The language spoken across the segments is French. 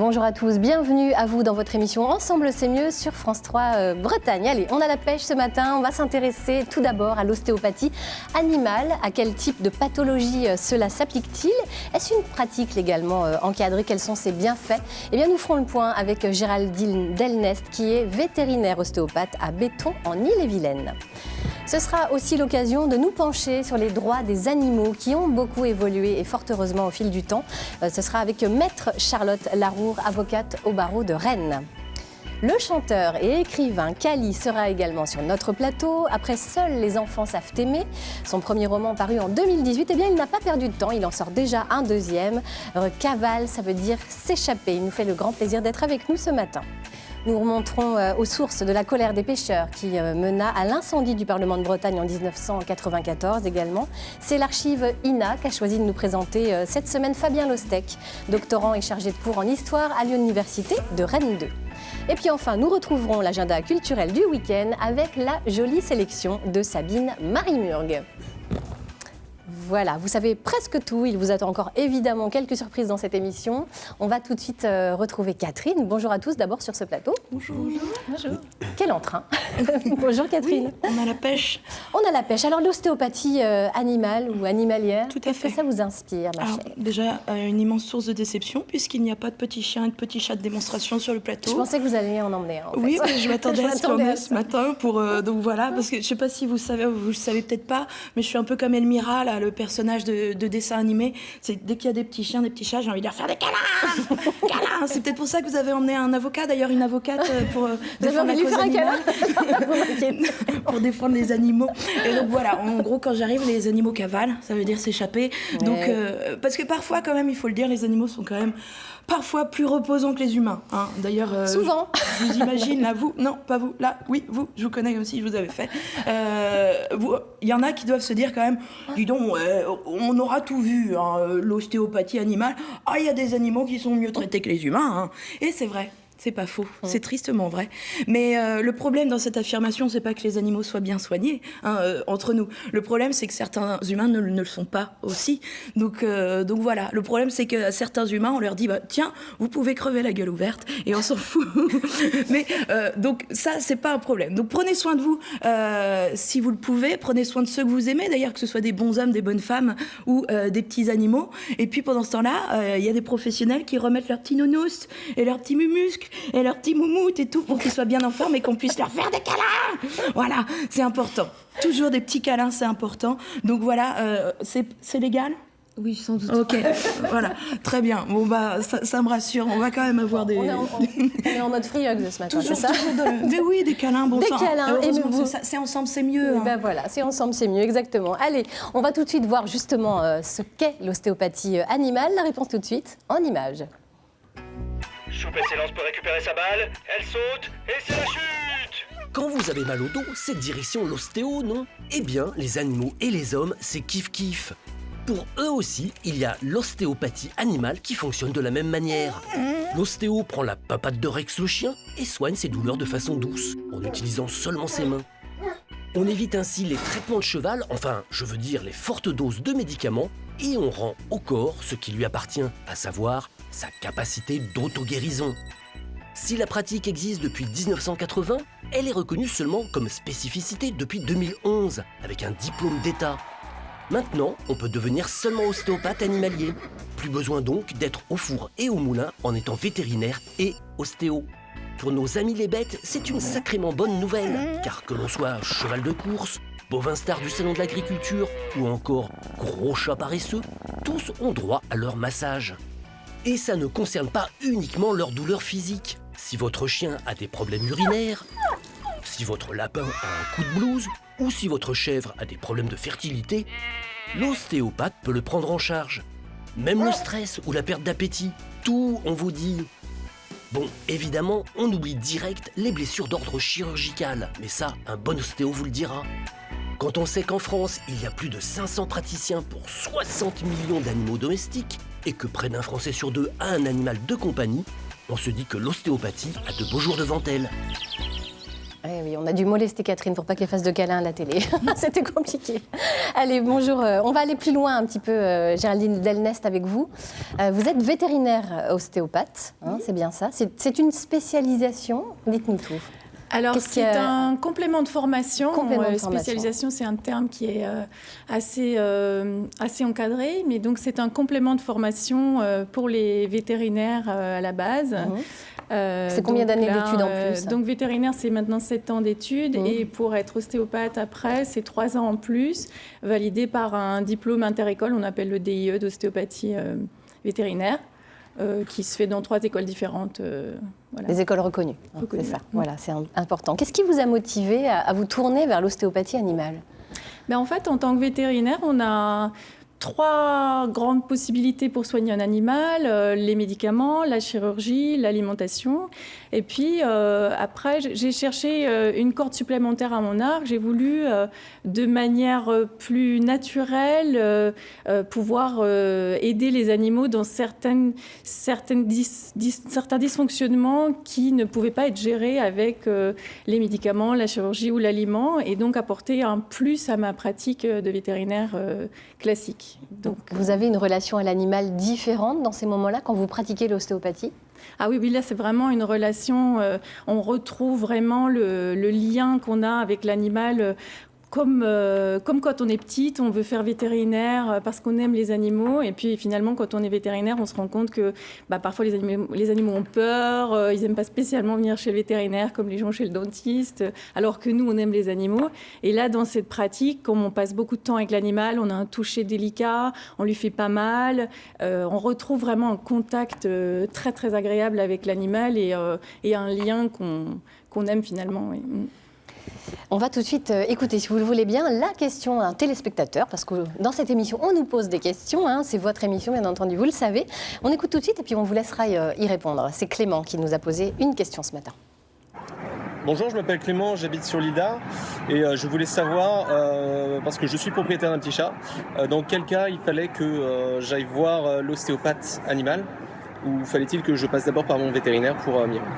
Bonjour à tous, bienvenue à vous dans votre émission Ensemble c'est mieux sur France 3 Bretagne. Allez, on a la pêche ce matin, on va s'intéresser tout d'abord à l'ostéopathie animale. À quel type de pathologie cela s'applique-t-il? Est-ce une pratique légalement encadrée? Quels sont ses bienfaits? Eh bien, nous ferons le point avec Géraldine Delnest qui est vétérinaire ostéopathe à Béthon en Ille-et-Vilaine. Ce sera aussi l'occasion de nous pencher sur les droits des animaux qui ont beaucoup évolué et fort heureusement au fil du temps. Ce sera avec Maître Charlotte Laroure, avocate au barreau de Rennes. Le chanteur et écrivain Kali sera également sur notre plateau. Après Seuls les enfants savent aimer, son premier roman paru en 2018, eh bien, il n'a pas perdu de temps, il en sort déjà un deuxième. Cavale, ça veut dire s'échapper. Il nous fait le grand plaisir d'être avec nous ce matin. Nous remonterons aux sources de la colère des pêcheurs qui mena à l'incendie du Parlement de Bretagne en 1994 également. C'est l'archive INA qu'a choisi de nous présenter cette semaine Fabien Lostec, doctorant et chargé de cours en histoire à l'université de Rennes 2. Et puis enfin, nous retrouverons l'agenda culturel du week-end avec la jolie sélection de Sabine Marimurg. Voilà, vous savez presque tout. Il vous attend encore évidemment quelques surprises dans cette émission. On va tout de suite retrouver Catherine. Bonjour à tous d'abord sur ce plateau. Bonjour. Bonjour. Quel entrain. Bonjour Catherine. Oui, on a la pêche. On a la pêche. Alors l'ostéopathie animale ou animalière, tout à fait. Qu'est-ce que ça vous inspire, ma chère? Déjà, une immense source de déception puisqu'il n'y a pas de petits chiens et de petits chats de démonstration sur le plateau. Je pensais que vous alliez en emmener un. Oui, mais je m'attendais à ce qu'on ait ce matin. Donc voilà, parce que je ne sais pas si vous le savez peut-être pas, mais je suis un peu comme Elmira, là, le personnage de dessin animé. C'est dès qu'il y a des petits chiens, des petits chats, j'ai envie de leur faire des câlins. Câlins. C'est peut-être pour ça que vous avez emmené un avocat, d'ailleurs une avocate pour défendre la cause animale. Pour défendre les animaux. Et donc voilà, en gros, quand j'arrive, les animaux cavalent, ça veut dire s'échapper. Ouais. Donc, parce que parfois, quand même, il faut le dire, les animaux sont quand même parfois plus reposants que les humains. Hein. D'ailleurs, souvent. Je vous imagine, là, vous, non, pas vous, là, oui, vous, je vous connais comme si je vous avais fait. Il y en a qui doivent se dire quand même, dis donc, on aura tout vu, hein, l'ostéopathie animale. Ah, il y a des animaux qui sont mieux traités que les humains. Hein. Et c'est vrai. C'est pas faux, c'est tristement vrai. Mais le problème dans cette affirmation, c'est pas que les animaux soient bien soignés, hein, entre nous. Le problème, c'est que certains humains ne le sont pas aussi. Donc voilà, le problème, c'est que certains humains, on leur dit, tiens, vous pouvez crever la gueule ouverte, et on s'en fout. Mais donc ça, c'est pas un problème. Donc prenez soin de vous, si vous le pouvez. Prenez soin de ceux que vous aimez, d'ailleurs, que ce soit des bons hommes, des bonnes femmes ou des petits animaux. Et puis pendant ce temps-là, il y a des professionnels qui remettent leurs petits nounours et leurs petits mumusques et leurs petits moumoutes et tout pour qu'ils soient bien en forme et qu'on puisse leur faire des câlins. Voilà, c'est important. Toujours des petits câlins, c'est important. Donc voilà, c'est légal ? Oui, sans doute. Ok, voilà, très bien. Bon ça me rassure. On va quand même avoir des. On est en mode free hug ce matin, c'est ça ? Oui, des câlins, bon sang. Des câlins. Et c'est ensemble, c'est mieux. Hein. Ben voilà, c'est ensemble, c'est mieux, exactement. Allez, on va tout de suite voir justement ce qu'est l'ostéopathie animale. La réponse tout de suite en images. Soupe Excellence peut récupérer sa balle, elle saute et c'est la chute. Quand vous avez mal au dos, c'est direction l'ostéo, non? Eh bien, les animaux et les hommes, c'est kiff-kiff. Pour eux aussi, il y a l'ostéopathie animale qui fonctionne de la même manière. L'ostéo prend la papate de Rex le chien et soigne ses douleurs de façon douce, en utilisant seulement ses mains. On évite ainsi les traitements de cheval, enfin, je veux dire les fortes doses de médicaments, et on rend au corps ce qui lui appartient, à savoir sa capacité d'auto-guérison. Si la pratique existe depuis 1980, elle est reconnue seulement comme spécificité depuis 2011, avec un diplôme d'État. Maintenant, on peut devenir seulement ostéopathe animalier. Plus besoin donc d'être au four et au moulin en étant vétérinaire et ostéo. Pour nos amis les bêtes, c'est une sacrément bonne nouvelle, car que l'on soit cheval de course, bovin star du salon de l'agriculture ou encore gros chat paresseux, tous ont droit à leur massage. Et ça ne concerne pas uniquement leurs douleurs physiques. Si votre chien a des problèmes urinaires, si votre lapin a un coup de blues, ou si votre chèvre a des problèmes de fertilité, l'ostéopathe peut le prendre en charge. Même le stress ou la perte d'appétit, tout, on vous dit. Bon, évidemment, on oublie direct les blessures d'ordre chirurgical, mais ça, un bon ostéo vous le dira. Quand on sait qu'en France, il y a plus de 500 praticiens pour 60 millions d'animaux domestiques, et que près d'un Français sur deux a un animal de compagnie, on se dit que l'ostéopathie a de beaux jours devant elle. Oui, on a dû molester Catherine pour pas qu'elle fasse de câlin à la télé. C'était compliqué. Allez, bonjour. On va aller plus loin un petit peu, Géraldine Delnest, avec vous. Vous êtes vétérinaire ostéopathe, hein, c'est bien ça. C'est une spécialisation. Dites-nous tout. Alors, c'est un complément de formation. Spécialisation, c'est un terme qui est assez encadré, mais donc c'est un complément de formation pour les vétérinaires à la base. C'est combien d'années d'études en plus? Donc vétérinaire, c'est maintenant 7 ans d'études, et pour être ostéopathe après, c'est 3 ans en plus, validé par un diplôme interécole, on appelle le DIE d'ostéopathie vétérinaire. Qui se fait dans 3 écoles différentes. Voilà. Les écoles reconnues, c'est ça. Voilà, c'est important. Qu'est-ce qui vous a motivé à vous tourner vers l'ostéopathie animale? En fait, en tant que vétérinaire, on a 3 grandes possibilités pour soigner un animal, les médicaments, la chirurgie, l'alimentation. Et puis après, j'ai cherché une corde supplémentaire à mon arc. J'ai voulu, de manière plus naturelle, pouvoir aider les animaux dans certains dysfonctionnements qui ne pouvaient pas être gérés avec les médicaments, la chirurgie ou l'aliment, et donc apporter un plus à ma pratique de vétérinaire classique. Donc, vous avez une relation à l'animal différente dans ces moments-là quand vous pratiquez l'ostéopathie? Ah oui, là c'est vraiment une relation, on retrouve vraiment le lien qu'on a avec l'animal. Comme quand on est petite, on veut faire vétérinaire parce qu'on aime les animaux. Et puis finalement, quand on est vétérinaire, on se rend compte que parfois les animaux ont peur, ils n'aiment pas spécialement venir chez le vétérinaire comme les gens chez le dentiste, alors que nous, on aime les animaux. Et là, dans cette pratique, comme on passe beaucoup de temps avec l'animal, on a un toucher délicat, on lui fait pas mal, on retrouve vraiment un contact très très agréable avec l'animal et un lien qu'on aime finalement. Oui. On va tout de suite écouter, si vous le voulez bien, la question d'un téléspectateur, parce que dans cette émission, on nous pose des questions, hein, c'est votre émission, bien entendu, vous le savez. On écoute tout de suite et puis on vous laissera y répondre. C'est Clément qui nous a posé une question ce matin. Bonjour, je m'appelle Clément, j'habite sur l'Ida et je voulais savoir, parce que je suis propriétaire d'un petit chat, dans quel cas il fallait que j'aille voir l'ostéopathe animal, ou fallait-il que je passe d'abord par mon vétérinaire pour m'y rendre?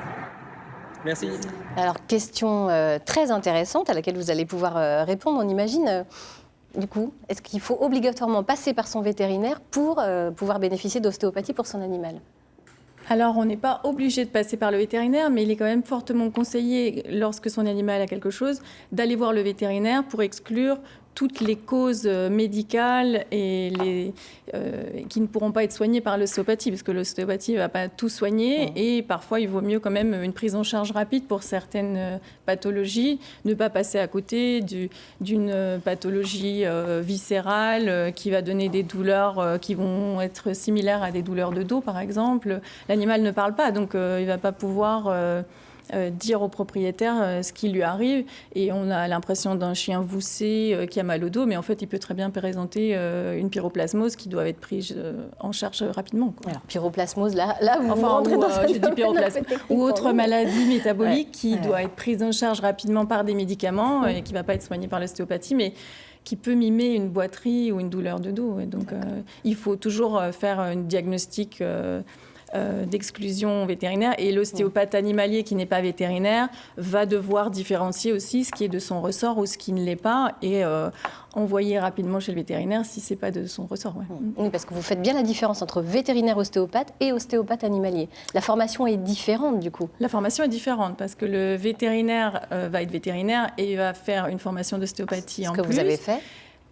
Merci. Alors, question très intéressante à laquelle vous allez pouvoir répondre, on imagine. Du coup, est-ce qu'il faut obligatoirement passer par son vétérinaire pour pouvoir bénéficier d'ostéopathie pour son animal? Alors, on n'est pas obligé de passer par le vétérinaire, mais il est quand même fortement conseillé, lorsque son animal a quelque chose, d'aller voir le vétérinaire pour exclure toutes les causes médicales et qui ne pourront pas être soignées par l'ostéopathie, parce que l'ostéopathie ne va pas tout soigner, et parfois il vaut mieux quand même une prise en charge rapide pour certaines pathologies, ne pas passer à côté d'une pathologie viscérale qui va donner des douleurs qui vont être similaires à des douleurs de dos, par exemple. L'animal ne parle pas, donc il ne va pas pouvoir dire au propriétaire ce qui lui arrive, et on a l'impression d'un chien voussé qui a mal au dos, mais en fait il peut très bien présenter une pyroplasmose qui doit être prise en charge rapidement, quoi. Alors pyroplasmose, là vous rentrez dans j'ai dit pyroplasmose ou autre maladie métabolique qui doit être prise en charge rapidement par des médicaments et qui ne va pas être soignée par l'ostéopathie, mais qui peut mimer une boiterie ou une douleur de dos. Et donc il faut toujours faire un diagnostic d'exclusion vétérinaire, et l'ostéopathe animalier qui n'est pas vétérinaire va devoir différencier aussi ce qui est de son ressort ou ce qui ne l'est pas, et envoyer rapidement chez le vétérinaire si c'est pas de son ressort. Ouais. Oui, parce que vous faites bien la différence entre vétérinaire ostéopathe et ostéopathe animalier. La formation est différente du coup. La formation est différente parce que le vétérinaire va être vétérinaire et va faire une formation d'ostéopathie en plus. Ce que vous avez fait.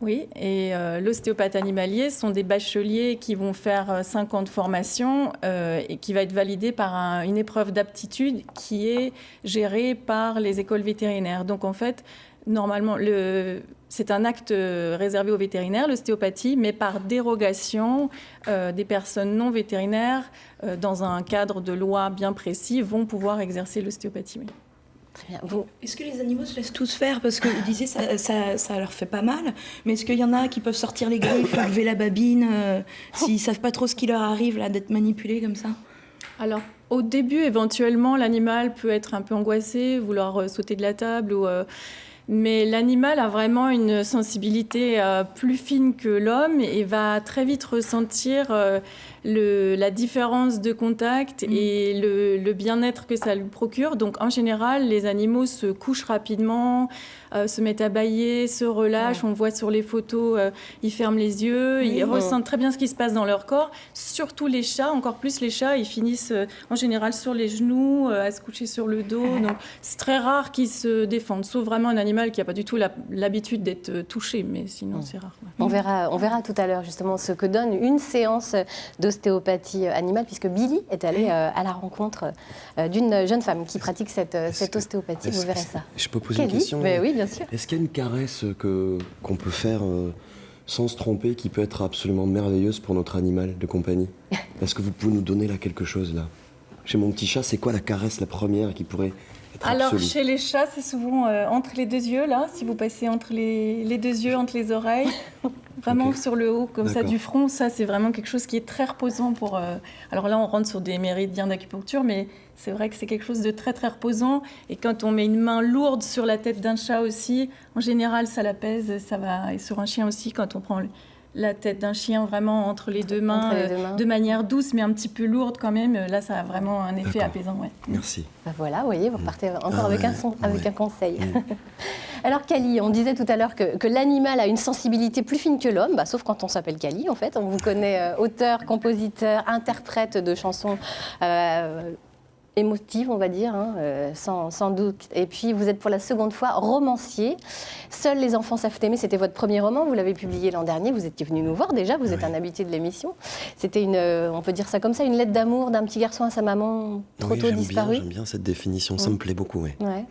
Oui, et l'ostéopathe animalier sont des bacheliers qui vont faire 5 ans de formation et qui va être validée par une épreuve d'aptitude qui est gérée par les écoles vétérinaires. Donc en fait, normalement, c'est un acte réservé aux vétérinaires, l'ostéopathie, mais par dérogation, des personnes non vétérinaires, dans un cadre de loi bien précis, vont pouvoir exercer l'ostéopathie. Oui. Très bien. Est-ce que les animaux se laissent tous faire? Parce que vous disiez ça leur fait pas mal, mais est-ce qu'il y en a qui peuvent sortir les griffes, lever la babine, s'ils savent pas trop ce qui leur arrive là, d'être manipulés comme ça? Alors, au début, éventuellement, l'animal peut être un peu angoissé, vouloir sauter de la table mais l'animal a vraiment une sensibilité plus fine que l'homme et va très vite ressentir la différence de contact et le bien-être que ça lui procure. Donc en général, les animaux se couchent rapidement, se mettent à bâiller, se relâchent. On voit sur les photos, ils ferment les yeux, ils ressentent très bien ce qui se passe dans leur corps. Surtout les chats, encore plus les chats, ils finissent en général sur les genoux, à se coucher sur le dos. Donc c'est très rare qu'ils se défendent, sauf vraiment un animal qui n'a pas du tout l'habitude d'être touché, mais sinon c'est rare. On verra tout à l'heure justement ce que donne une séance d'ostéopathie animale, puisque Billy est allé à la rencontre d'une jeune femme qui pratique cette ostéopathie. Vous verrez ça. Je peux poser une Kelly, question? oui, bien sûr. Est-ce qu'il y a une caresse qu'on peut faire sans se tromper, qui peut être absolument merveilleuse pour notre animal de compagnie? Est-ce que vous pouvez nous donner là quelque chose là? Chez mon petit chat, c'est quoi la caresse la première qui pourrait être Alors, absolue? chez les chats, c'est souvent entre les deux yeux, là, si vous passez entre les deux yeux, entre les oreilles, vraiment sur le haut, comme ça, du front, ça, c'est vraiment quelque chose qui est très reposant pour... Alors là, on rentre sur des méridiens d'acupuncture, mais c'est vrai que c'est quelque chose de très, très reposant. Et quand on met une main lourde sur la tête d'un chat aussi, en général, ça l'apaise, ça va... Et sur un chien aussi, quand on prend la tête d'un chien vraiment entre les deux mains, de manière douce, mais un petit peu lourde quand même, là, ça a vraiment un effet apaisant. Ouais. Merci. Ben voilà, vous voyez, vous repartez encore avec un conseil. Alors, Kali, on disait tout à l'heure que l'animal a une sensibilité plus fine que l'homme, sauf quand on s'appelle Kali, en fait. On vous connaît auteur, compositeur, interprète de chansons émotive, on va dire, sans doute. Et puis, vous êtes pour la seconde fois romancier. Seuls les enfants savent aimer, c'était votre premier roman. Vous l'avez publié l'an dernier. Vous étiez venu nous voir déjà. Vous êtes un habitué de l'émission. C'était on peut dire ça comme ça, une lettre d'amour d'un petit garçon à sa maman trop tôt disparue. J'aime bien cette définition. Ça me plaît beaucoup, oui. Ouais.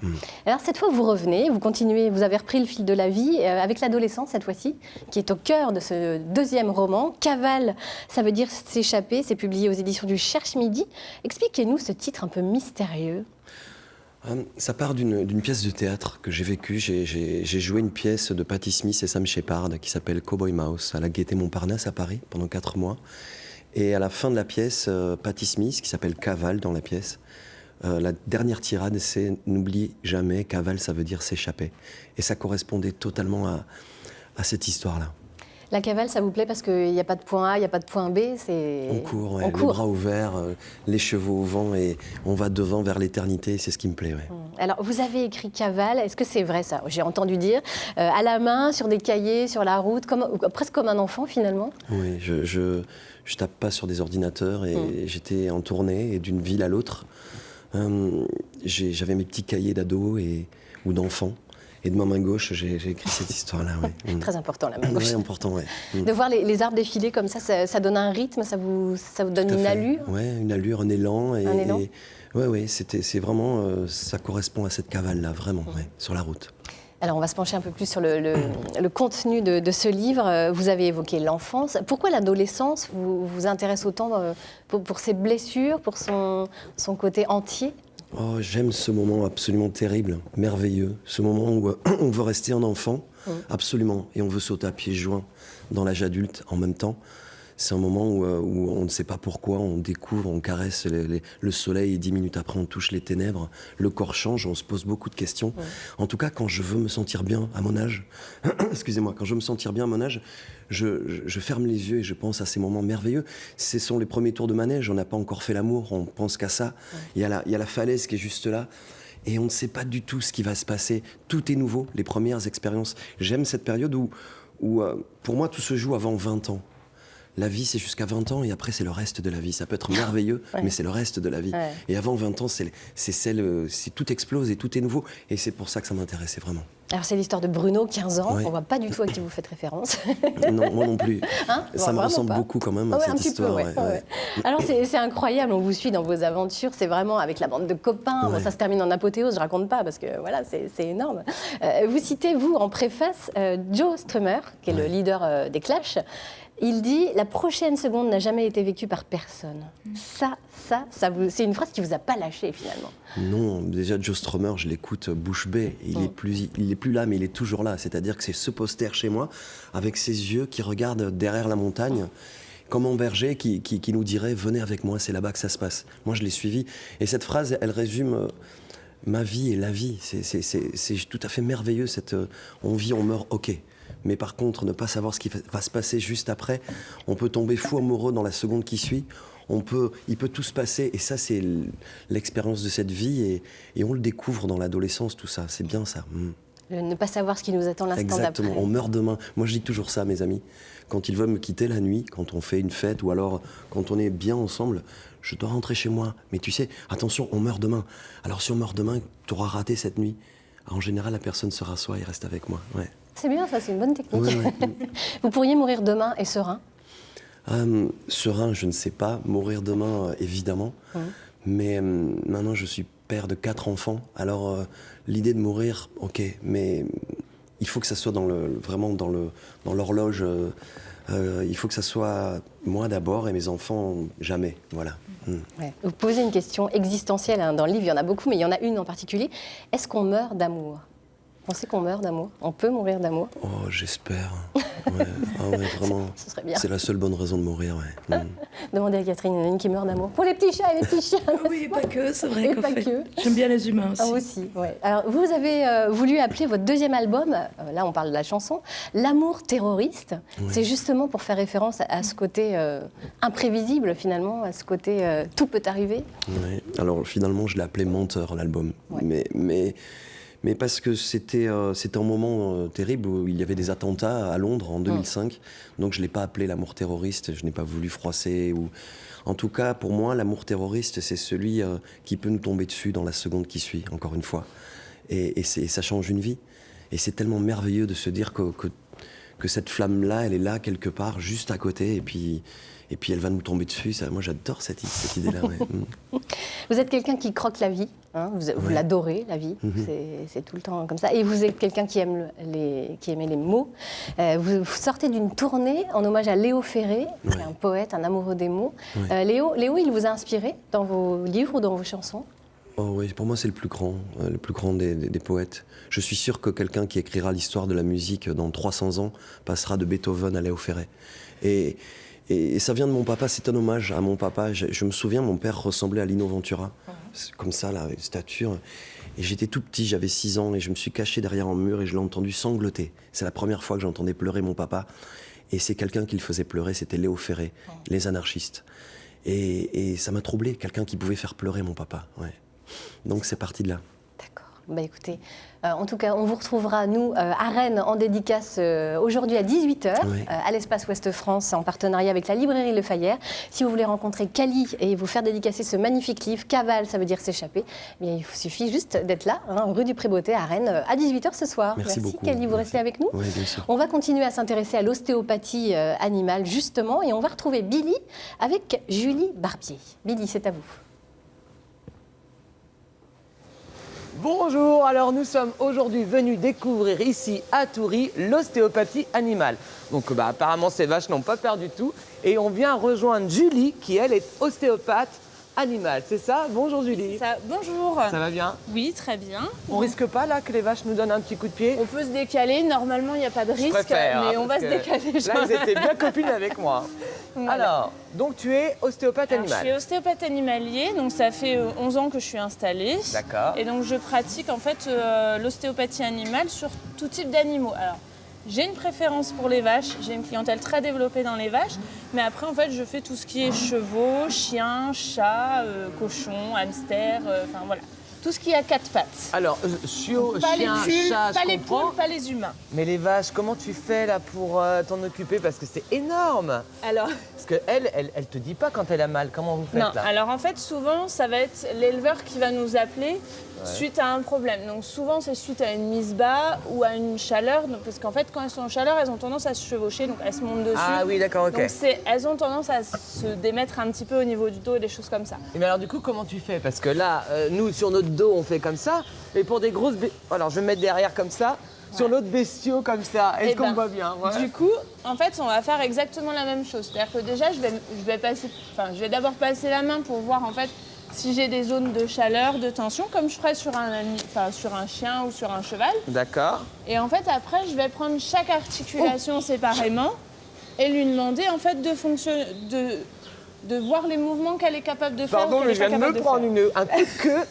Alors, cette fois, vous revenez, vous continuez, vous avez repris le fil de la vie avec l'adolescence, cette fois-ci, qui est au cœur de ce deuxième roman. Cavale, ça veut dire s'échapper. C'est publié aux éditions du Cherche-Midi. Expliquez-nous ce titre un peu mystérieux. Ça part d'une pièce de théâtre que j'ai vécue. J'ai joué une pièce de Patti Smith et Sam Shepard qui s'appelle Cowboy Mouse à la Gaîté Montparnasse à Paris pendant 4 mois. Et à la fin de la pièce, Patti Smith, qui s'appelle Cavale dans la pièce, la dernière tirade, c'est « N'oublie jamais, cavale, ça veut dire s'échapper ». Et ça correspondait totalement à cette histoire-là. La cavale, ça vous plaît parce qu'il n'y a pas de point A, il n'y a pas de point B, c'est... On court, les bras ouverts, les chevaux au vent et on va devant vers l'éternité, c'est ce qui me plaît. Ouais. Alors, vous avez écrit Cavale, est-ce que c'est vrai ça? J'ai entendu dire, à la main, sur des cahiers, sur la route, presque comme un enfant finalement? Oui, je tape pas sur des ordinateurs et j'étais en tournée et d'une ville à l'autre. J'avais mes petits cahiers d'ado ou d'enfants. Et de ma main gauche, j'ai écrit cette histoire-là. Ouais. Très important, la main gauche. Oui, important, oui. De voir les arbres défiler comme ça donne un rythme, ça vous donne une allure? Oui, une allure, un élan. Un élan. Oui, c'est vraiment, ça correspond à cette cavale-là, vraiment, sur la route. Alors, on va se pencher un peu plus sur le contenu de ce livre. Vous avez évoqué l'enfance. Pourquoi l'adolescence vous intéresse autant pour ses blessures, pour son côté entier? Oh, j'aime ce moment absolument terrible, merveilleux. Ce moment où on veut rester un enfant, absolument, et on veut sauter à pieds joints dans l'âge adulte en même temps. C'est un moment où on ne sait pas pourquoi, on découvre, on caresse le soleil et 10 minutes après on touche les ténèbres. Le corps change, on se pose beaucoup de questions. En tout cas, quand je veux me sentir bien à mon âge, excusez-moi, quand je veux me sentir bien à mon âge, je ferme les yeux et je pense à ces moments merveilleux. Ce sont les premiers tours de manège, on n'a pas encore fait l'amour, on pense qu'à ça. Il y a la falaise qui est juste là. Et on ne sait pas du tout ce qui va se passer. Tout est nouveau, les premières expériences. J'aime cette période où pour moi, tout se joue avant 20 ans. La vie, c'est jusqu'à 20 ans et après, c'est le reste de la vie. Ça peut être merveilleux, mais c'est le reste de la vie. Ouais. Et avant 20 ans, c'est tout explose et tout est nouveau. Et c'est pour ça que ça m'intéressait vraiment. Alors, c'est l'histoire de Bruno, 15 ans. Ouais. On ne voit pas du tout à qui vous faites référence. Non, moi non plus. Ça me ressemble beaucoup quand même à cette histoire. Peu, ouais. Alors, c'est incroyable. On vous suit dans vos aventures. C'est vraiment avec la bande de copains. Bon, ça se termine en apothéose. Je ne raconte pas parce que voilà, c'est énorme. Vous citez, vous, en préface, Joe Strummer, qui est le leader des Clash. Il dit « La prochaine seconde n'a jamais été vécue par personne ». C'est une phrase qui ne vous a pas lâché, finalement. Non, déjà, Joe Strummer, je l'écoute bouche bée. Il est plus là, mais il est toujours là. C'est-à-dire que c'est ce poster chez moi, avec ses yeux qui regardent derrière la montagne, comme un berger qui nous dirait « Venez avec moi, c'est là-bas que ça se passe ». Moi, je l'ai suivi. Et cette phrase, elle résume ma vie et la vie. C'est tout à fait merveilleux. On vit, on meurt, ok. Mais par contre, ne pas savoir ce qui va se passer juste après, on peut tomber fou amoureux dans la seconde qui suit. Il peut tout se passer, et ça, c'est l'expérience de cette vie, et on le découvre dans l'adolescence, tout ça. C'est bien ça. Ne pas savoir ce qui nous attend l'instant d'après. Exactement, on meurt demain. Moi, je dis toujours ça à mes amis. Quand ils veulent me quitter la nuit, quand on fait une fête, ou alors quand on est bien ensemble, je dois rentrer chez moi. Mais tu sais, attention, on meurt demain. Alors si on meurt demain, tu auras raté cette nuit. En général, la personne se rassoit et reste avec moi. Ouais. C'est bien, ça, c'est une bonne technique. Ouais. Vous pourriez mourir demain et serein? Serein, je ne sais pas. Mourir demain, évidemment. Mais maintenant, je suis père de 4 enfants. Alors, l'idée de mourir, ok, mais il faut que ça soit vraiment dans l'horloge. Il faut que ça soit moi d'abord et mes enfants jamais. Voilà. Ouais. Vous posez une question existentielle, hein. Dans le livre, il y en a beaucoup, mais il y en a une en particulier. Est-ce qu'on meurt d'amour? Vous pensez qu'on meurt d'amour? On peut mourir d'amour? Oh, j'espère. Ouais. Ah ouais, vraiment. Ce serait bien. C'est la seule bonne raison de mourir, ouais. Demandez à Catherine, il y en a une qui meurt d'amour. Pour les petits chats et les petits chiens. Oui, pas que, c'est vrai. Et pas que. J'aime bien les humains aussi. Ah, aussi, ouais. Alors, vous avez voulu appeler votre deuxième album, là on parle de la chanson, L'amour terroriste. Ouais. C'est justement pour faire référence à ce côté imprévisible finalement, à ce côté tout peut arriver. Ouais. Alors finalement, je l'ai appelé Menteur, l'album. Ouais. Mais parce que c'était un moment terrible où il y avait des attentats à Londres en 2005. Donc je ne l'ai pas appelé l'amour terroriste, je n'ai pas voulu froisser. En tout cas, pour moi, l'amour terroriste, c'est celui qui peut nous tomber dessus dans la seconde qui suit, encore une fois. Et ça change une vie. Et c'est tellement merveilleux de se dire que cette flamme-là, elle est là quelque part, juste à côté. Et puis elle va nous tomber dessus. Moi, j'adore cette idée-là. Ouais. Vous êtes quelqu'un qui croque la vie, hein, vous l'adorez, la vie, c'est tout le temps comme ça. Et vous êtes quelqu'un qui aimait les mots. Vous sortez d'une tournée en hommage à Léo Ferré, qui est un poète, un amoureux des mots. Léo, il vous a inspiré dans vos livres ou dans vos chansons? Oh oui, pour moi c'est le plus grand des poètes. Je suis sûr que quelqu'un qui écrira l'histoire de la musique dans 300 ans passera de Beethoven à Léo Ferré. Et ça vient de mon papa, c'est un hommage à mon papa. Je me souviens, mon père ressemblait à Lino Ventura, comme ça, là, avec stature. Et j'étais tout petit, j'avais 6 ans, et je me suis caché derrière un mur et je l'ai entendu sangloter. C'est la première fois que j'entendais pleurer mon papa. Et c'est quelqu'un qui le faisait pleurer, c'était Léo Ferré, les anarchistes. Et ça m'a troublé, quelqu'un qui pouvait faire pleurer mon papa. Ouais. Donc c'est parti de là. D'accord. Bah écoutez, en tout cas, on vous retrouvera, nous, à Rennes, en dédicace aujourd'hui à 18h, à l'Espace Ouest France, en partenariat avec la librairie Le Fayère. Si vous voulez rencontrer Cali et vous faire dédicacer ce magnifique livre, Cavale, ça veut dire s'échapper, eh bien, il vous suffit juste d'être là, hein, rue du Pré-Beauté, à Rennes, à 18h ce soir. Merci beaucoup. Cali, vous restez avec nous. Oui, bien sûr. On va continuer à s'intéresser à l'ostéopathie animale, justement, et on va retrouver Billy avec Julie Barbier. Billy, c'est à vous. Bonjour, alors nous sommes aujourd'hui venus découvrir ici à Toury l'ostéopathie animale. Donc apparemment ces vaches n'ont pas peur du tout et on vient rejoindre Julie qui elle est ostéopathe animale, c'est ça? Bonjour Julie. Bonjour. Ça va bien? Oui, très bien. On risque pas là que les vaches nous donnent un petit coup de pied? On peut se décaler, normalement il n'y a pas de risque, préfère, mais on va se décaler. Là ils étaient bien copines avec moi. Voilà. Alors, donc tu es ostéopathe Alors, animal? je suis ostéopathe animalier, donc ça fait 11 ans que je suis installée. D'accord. Et donc je pratique en fait l'ostéopathie animale sur tout type d'animaux. Alors, j'ai une préférence pour les vaches, j'ai une clientèle très développée dans les vaches, mais après en fait je fais tout ce qui est chevaux, chiens, chats, cochons, hamsters, enfin voilà. Tout ce qui a 4 pattes. Alors, pas chien, les pulls, chat, pas je les comprends. poules, pas les humains. Mais les vaches, comment tu fais là pour t'en occuper? Parce que c'est énorme. Alors, Parce qu'elle te dit pas quand elle a mal. Comment vous faites non, là? alors en fait, souvent, ça va être l'éleveur qui va nous appeler suite à un problème. Donc souvent, c'est suite à une mise bas ou à une chaleur. Donc, parce qu'en fait, quand elles sont en chaleur, elles ont tendance à se chevaucher, donc elles se montent dessus. Ah oui, d'accord, ok. Donc elles ont tendance à se démettre un petit peu au niveau du dos et des choses comme ça. Mais alors du coup, comment tu fais? Parce que là, nous, sur notre dos, on fait comme ça. Et pour des grosses... Alors, je vais me mettre derrière comme ça. Sur l'autre bestiaux comme ça. Est-ce qu'on me voit bien? Du coup, en fait, on va faire exactement la même chose. C'est-à-dire que déjà, je vais d'abord passer la main pour voir en fait si j'ai des zones de chaleur, de tension, comme je ferais sur un chien ou sur un cheval. D'accord. Et en fait, après, je vais prendre chaque articulation séparément et lui demander en fait de voir les mouvements qu'elle est capable de faire. Pardon, mais je viens de me prendre un coup de queue.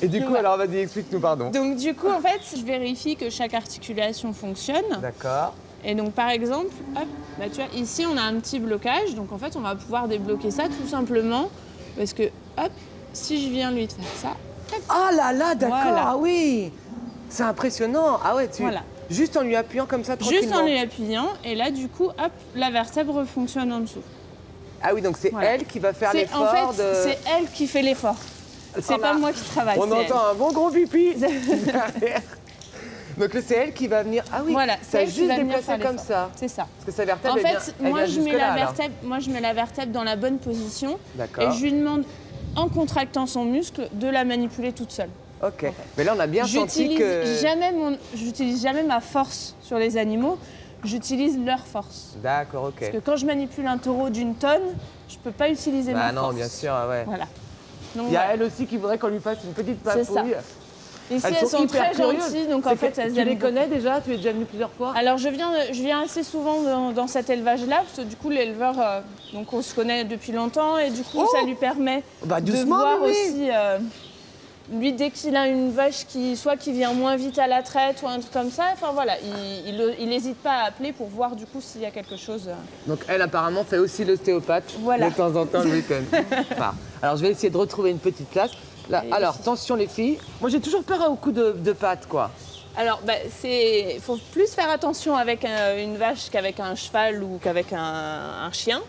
Et du coup, alors vas-y, explique-nous, pardon. Donc du coup, en fait, je vérifie que chaque articulation fonctionne. D'accord. Et donc par exemple, hop, là tu vois, ici on a un petit blocage, donc en fait on va pouvoir débloquer ça tout simplement parce que hop, si je viens lui de faire ça, hop, Ah là là, d'accord, Voilà. ah oui. C'est impressionnant. Ah ouais, Voilà. juste en lui appuyant comme ça tranquillement. juste en lui appuyant, et là du coup, hop, la vertèbre fonctionne en dessous. Ah oui, donc c'est Voilà. elle qui va faire C'est l'effort en fait, de... c'est elle qui fait l'effort. C'est pas moi qui travaille. On c'est elle. entend un bon gros pipi derrière. Donc là, c'est elle qui va venir... Ah oui, Voilà, c'est ça elle qui juste va venir déplacer faire comme l'effort. ça. C'est ça. Parce que sa vertèbre, En elle fait, vient, elle moi vient je, mets jusque-là, la alors. vertèbre, moi je mets la vertèbre dans la bonne position D'accord. et je lui demande, en contractant son muscle, de la manipuler toute seule. Ok. Mais là, on a bien senti J'utilise que... j'utilise jamais ma force sur les animaux, j'utilise leur force. D'accord, ok. Parce que quand je manipule un taureau d'une tonne, je peux pas utiliser ma Bah non, force. bien sûr, ah ouais. Voilà. Donc, Il y a voilà. elle aussi qui voudrait qu'on lui fasse une petite C'est ça. papouille. Ici, elles sont hyper très curieuses. gentilles, donc en C'est fait, que elles tu aiment les beaucoup. connais déjà? Tu es déjà venu plusieurs fois? Alors je viens assez souvent dans cet élevage-là, parce que du coup l'éleveur, donc on se connaît depuis longtemps, et du coup ça lui permet Bah, de doucement, voir oui. aussi, lui dès qu'il a une vache qui vient moins vite à la traite ou un truc comme ça, enfin voilà, il n'hésite pas à appeler pour voir du coup s'il y a quelque chose. Donc elle apparemment fait aussi l'ostéopathe Voilà. de temps en temps le week-end. Enfin, alors je vais essayer de retrouver une petite place. Là, Allez, alors ici. attention les filles, moi j'ai toujours peur au coup de pattes quoi. Alors il faut plus faire attention avec une vache qu'avec un cheval ou qu'avec un chien.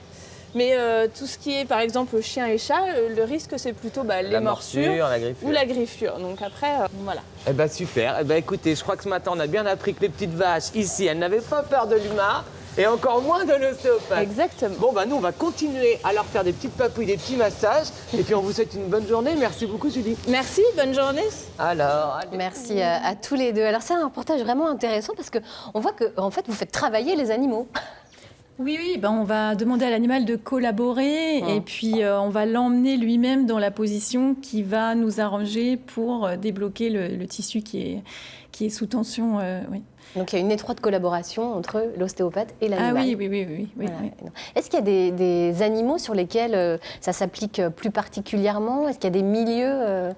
Mais tout ce qui est par exemple chien et chat, le risque c'est plutôt les La morsures morsure, la griffure. ou la griffure. Donc après, voilà. Eh ben super, eh ben écoutez, je crois que ce matin on a bien appris que les petites vaches ici, elles n'avaient pas peur de l'humain et encore moins de l'ostéopathe. Exactement. Bon bah nous on va continuer à leur faire des petites papouilles, des petits massages et puis on vous souhaite une bonne journée. Merci beaucoup Julie. Merci, bonne journée. Alors, allez. Merci à tous les deux. Alors c'est un reportage vraiment intéressant parce qu'on voit que en fait vous faites travailler les animaux. Oui, ben on va demander à l'animal de collaborer et puis on va l'emmener lui-même dans la position qui va nous arranger pour débloquer le tissu qui est sous tension. Oui. Donc il y a une étroite collaboration entre l'ostéopathe et l'animal. Ah oui. Voilà. Est-ce qu'il y a des animaux sur lesquels ça s'applique plus particulièrement? Est-ce qu'il y a des milieux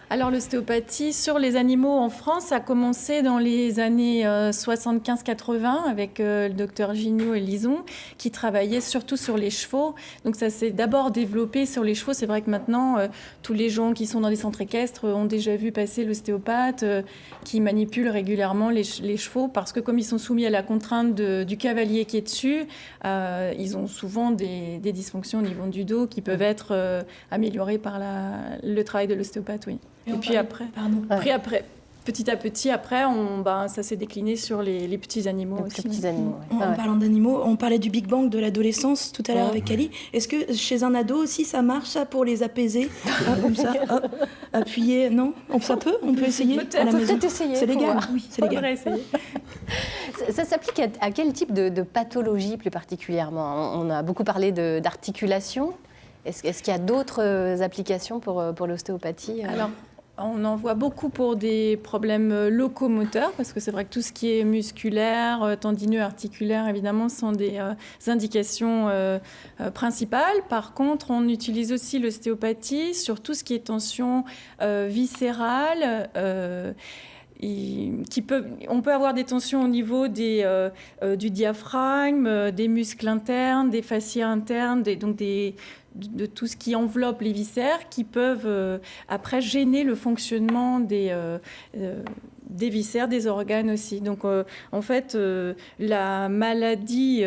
Alors l'ostéopathie sur les animaux en France a commencé dans les années 75-80 avec le docteur Gignot et Lison qui travaillaient surtout sur les chevaux. Donc ça s'est d'abord développé sur les chevaux. C'est vrai que maintenant, tous les gens qui sont dans les centres équestres ont déjà vu passer l'ostéopathe qui manipule régulièrement les chevaux parce que comme ils sont soumis à la contrainte du cavalier qui est dessus, ils ont souvent des dysfonctions au niveau du dos qui peuvent être améliorées par le travail de l'ostéopathe, oui. Et puis après, petit à petit, après, ça s'est décliné sur les petits animaux les aussi. petits animaux? Ouais. En parlant d'animaux, on parlait du Big Bang de l'adolescence tout à l'heure avec Ali. Est-ce que chez un ado aussi ça marche ça pour les apaiser? Comme ça, hop, appuyer, non? Ça peut? On peut essayer à la On peut maison. peut-être essayer, C'est faut légal, voir. oui, c'est légal. Faudrait essayer. Ça s'applique à quel type de pathologie plus particulièrement? On a beaucoup parlé d'articulation. Est-ce qu'il y a d'autres applications pour l'ostéopathie? Alors, on en voit beaucoup pour des problèmes locomoteurs, parce que c'est vrai que tout ce qui est musculaire, tendineux, articulaire, évidemment, sont des indications principales. Par contre, on utilise aussi l'ostéopathie sur tout ce qui est tension viscérale. On peut avoir des tensions au niveau du diaphragme, des muscles internes, des fascias internes, de tout ce qui enveloppe les viscères qui peuvent après gêner le fonctionnement des viscères, des organes aussi. Donc en fait, la maladie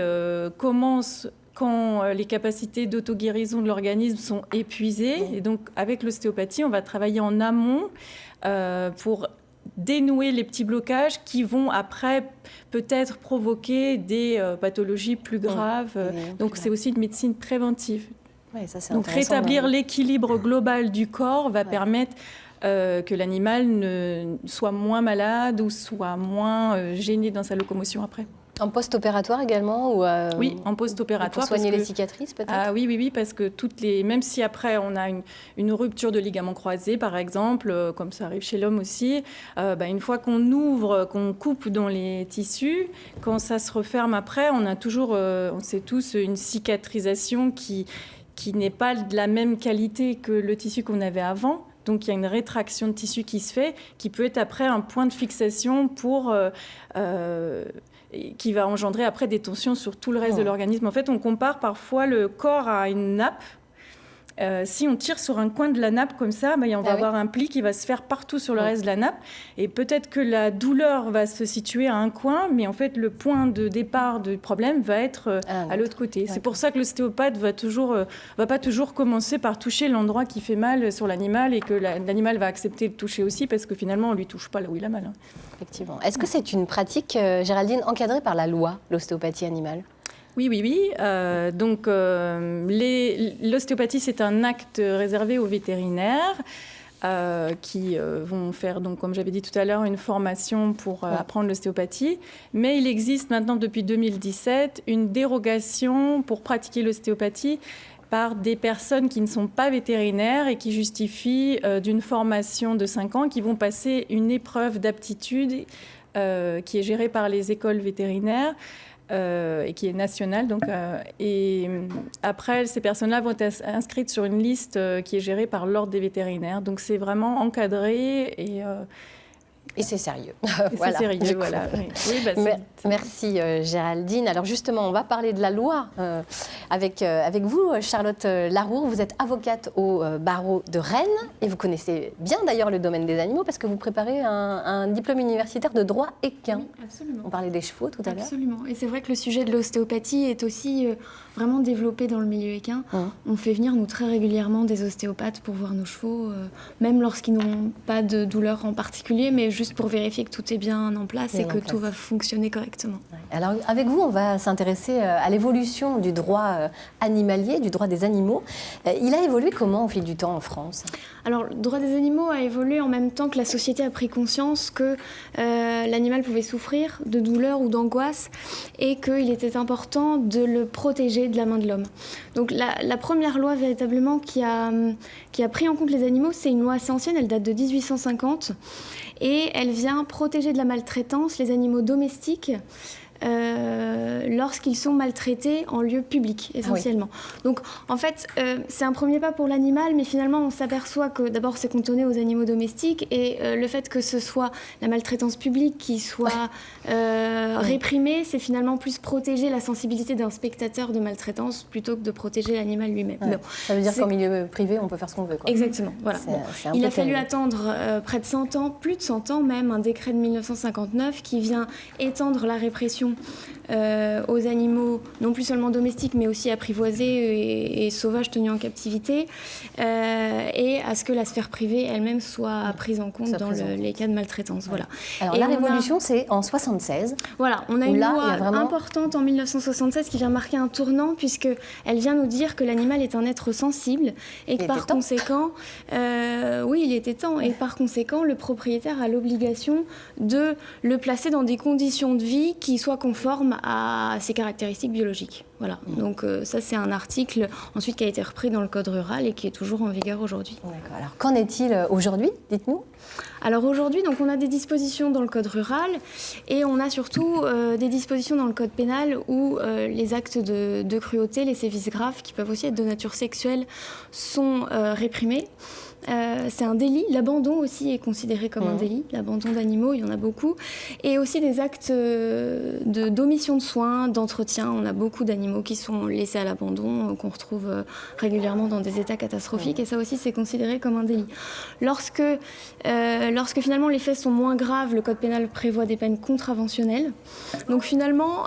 commence quand les capacités d'auto-guérison de l'organisme sont épuisées. Et donc avec l'ostéopathie, on va travailler en amont pour dénouer les petits blocages qui vont après peut-être provoquer des pathologies plus graves. Donc c'est aussi une médecine préventive. Ouais, ça, c'est donc intéressant, rétablir ouais. l'équilibre global du corps va permettre que l'animal ne soit moins malade ou soit moins gêné dans sa locomotion après. En post-opératoire également ou Oui, en post-opératoire. pour soigner parce les que- cicatrices peut-être? Ah oui, parce que même si après on a une rupture de ligament croisé, par exemple, comme ça arrive chez l'homme aussi, une fois qu'on ouvre, qu'on coupe dans les tissus, quand ça se referme après, on a toujours, on sait tous, une cicatrisation qui qui n'est pas de la même qualité que le tissu qu'on avait avant. Donc il y a une rétraction de tissu qui se fait, qui peut être après un point de fixation qui va engendrer après des tensions sur tout le reste de l'organisme. En fait, on compare parfois le corps à une nappe. Si on tire sur un coin de la nappe comme ça, on va avoir un pli qui va se faire partout sur le reste de la nappe. Et peut-être que la douleur va se situer à un coin, mais en fait, le point de départ du problème va être à l'autre côté. C'est pour ça que l'ostéopathe va pas toujours commencer par toucher l'endroit qui fait mal sur l'animal et que l'animal va accepter de toucher aussi parce que finalement, on lui touche pas là où il a mal. Effectivement. Est-ce que c'est une pratique, Géraldine, encadrée par la loi, l'ostéopathie animale ? Oui. Donc, l'ostéopathie, c'est un acte réservé aux vétérinaires qui vont faire, donc, comme j'avais dit tout à l'heure, une formation pour apprendre l'ostéopathie. Mais il existe maintenant, depuis 2017, une dérogation pour pratiquer l'ostéopathie par des personnes qui ne sont pas vétérinaires et qui justifient d'une formation de 5 ans, qui vont passer une épreuve d'aptitude qui est gérée par les écoles vétérinaires. Et qui est nationale. Et après, ces personnes-là vont être inscrites sur une liste qui est gérée par l'ordre des vétérinaires. Donc, c'est vraiment encadré et c'est sérieux. C'est sérieux, voilà. Oui, merci Géraldine. Alors justement, on va parler de la loi avec vous, Charlotte Laroure. Vous êtes avocate au barreau de Rennes et vous connaissez bien d'ailleurs le domaine des animaux parce que vous préparez un diplôme universitaire de droit équin. Oui, absolument. On parlait des chevaux tout à l'heure. Absolument. Et c'est vrai que le sujet de l'ostéopathie est aussi vraiment développé dans le milieu équin. On fait venir, nous, très régulièrement des ostéopathes pour voir nos chevaux, même lorsqu'ils n'ont pas de douleur en particulier, mais juste pour vérifier que tout est bien en place et que tout va fonctionner correctement. Alors, avec vous, on va s'intéresser à l'évolution du droit animalier, du droit des animaux. Il a évolué comment au fil du temps en France ? Alors, le droit des animaux a évolué en même temps que la société a pris conscience que l'animal pouvait souffrir de douleur ou d'angoisse et qu'il était important de le protéger de la main de l'homme. Donc, la première loi véritablement qui a pris en compte les animaux, c'est une loi assez ancienne, elle date de 1850 et elle vient protéger de la maltraitance les animaux domestiques lorsqu'ils sont maltraités en lieu public, essentiellement. Donc, en fait, c'est un premier pas pour l'animal, mais finalement, on s'aperçoit que, d'abord, c'est cantonné aux animaux domestiques, et le fait que ce soit la maltraitance publique qui soit réprimée, c'est finalement plus protéger la sensibilité d'un spectateur de maltraitance plutôt que de protéger l'animal lui-même. Ouais. Ça veut dire qu'en milieu privé, on peut faire ce qu'on veut, quoi. Exactement, voilà. Il a fallu attendre près de 100 ans, plus de 100 ans même, un décret de 1959 qui vient étendre la répression aux animaux, non plus seulement domestiques, mais aussi apprivoisés et sauvages tenus en captivité, et à ce que la sphère privée elle-même soit prise en compte dans les cas de maltraitance. Voilà. Alors, la révolution, c'est en 1976. Voilà, on a une loi importante en 1976 qui vient marquer un tournant, puisqu'elle vient nous dire que l'animal est un être sensible, et que par conséquent, oui, il était temps, et par conséquent, le propriétaire a l'obligation de le placer dans des conditions de vie qui soient conformes à ses caractéristiques biologiques. Voilà. Donc ça, c'est un article ensuite qui a été repris dans le Code rural et qui est toujours en vigueur aujourd'hui. D'accord. Alors qu'en est-il aujourd'hui ? Dites-nous. Alors aujourd'hui, donc, on a des dispositions dans le Code rural et on a surtout des dispositions dans le Code pénal où les actes de cruauté, les sévices graves, qui peuvent aussi être de nature sexuelle, sont réprimés. C'est un délit. L'abandon aussi est considéré comme un délit. L'abandon d'animaux, il y en a beaucoup. Et aussi des actes d'omission de soins, d'entretien. On a beaucoup d'animaux qui sont laissés à l'abandon, qu'on retrouve régulièrement dans des états catastrophiques. Et ça aussi, c'est considéré comme un délit. Lorsque finalement les faits sont moins graves, le Code pénal prévoit des peines contraventionnelles. Donc finalement,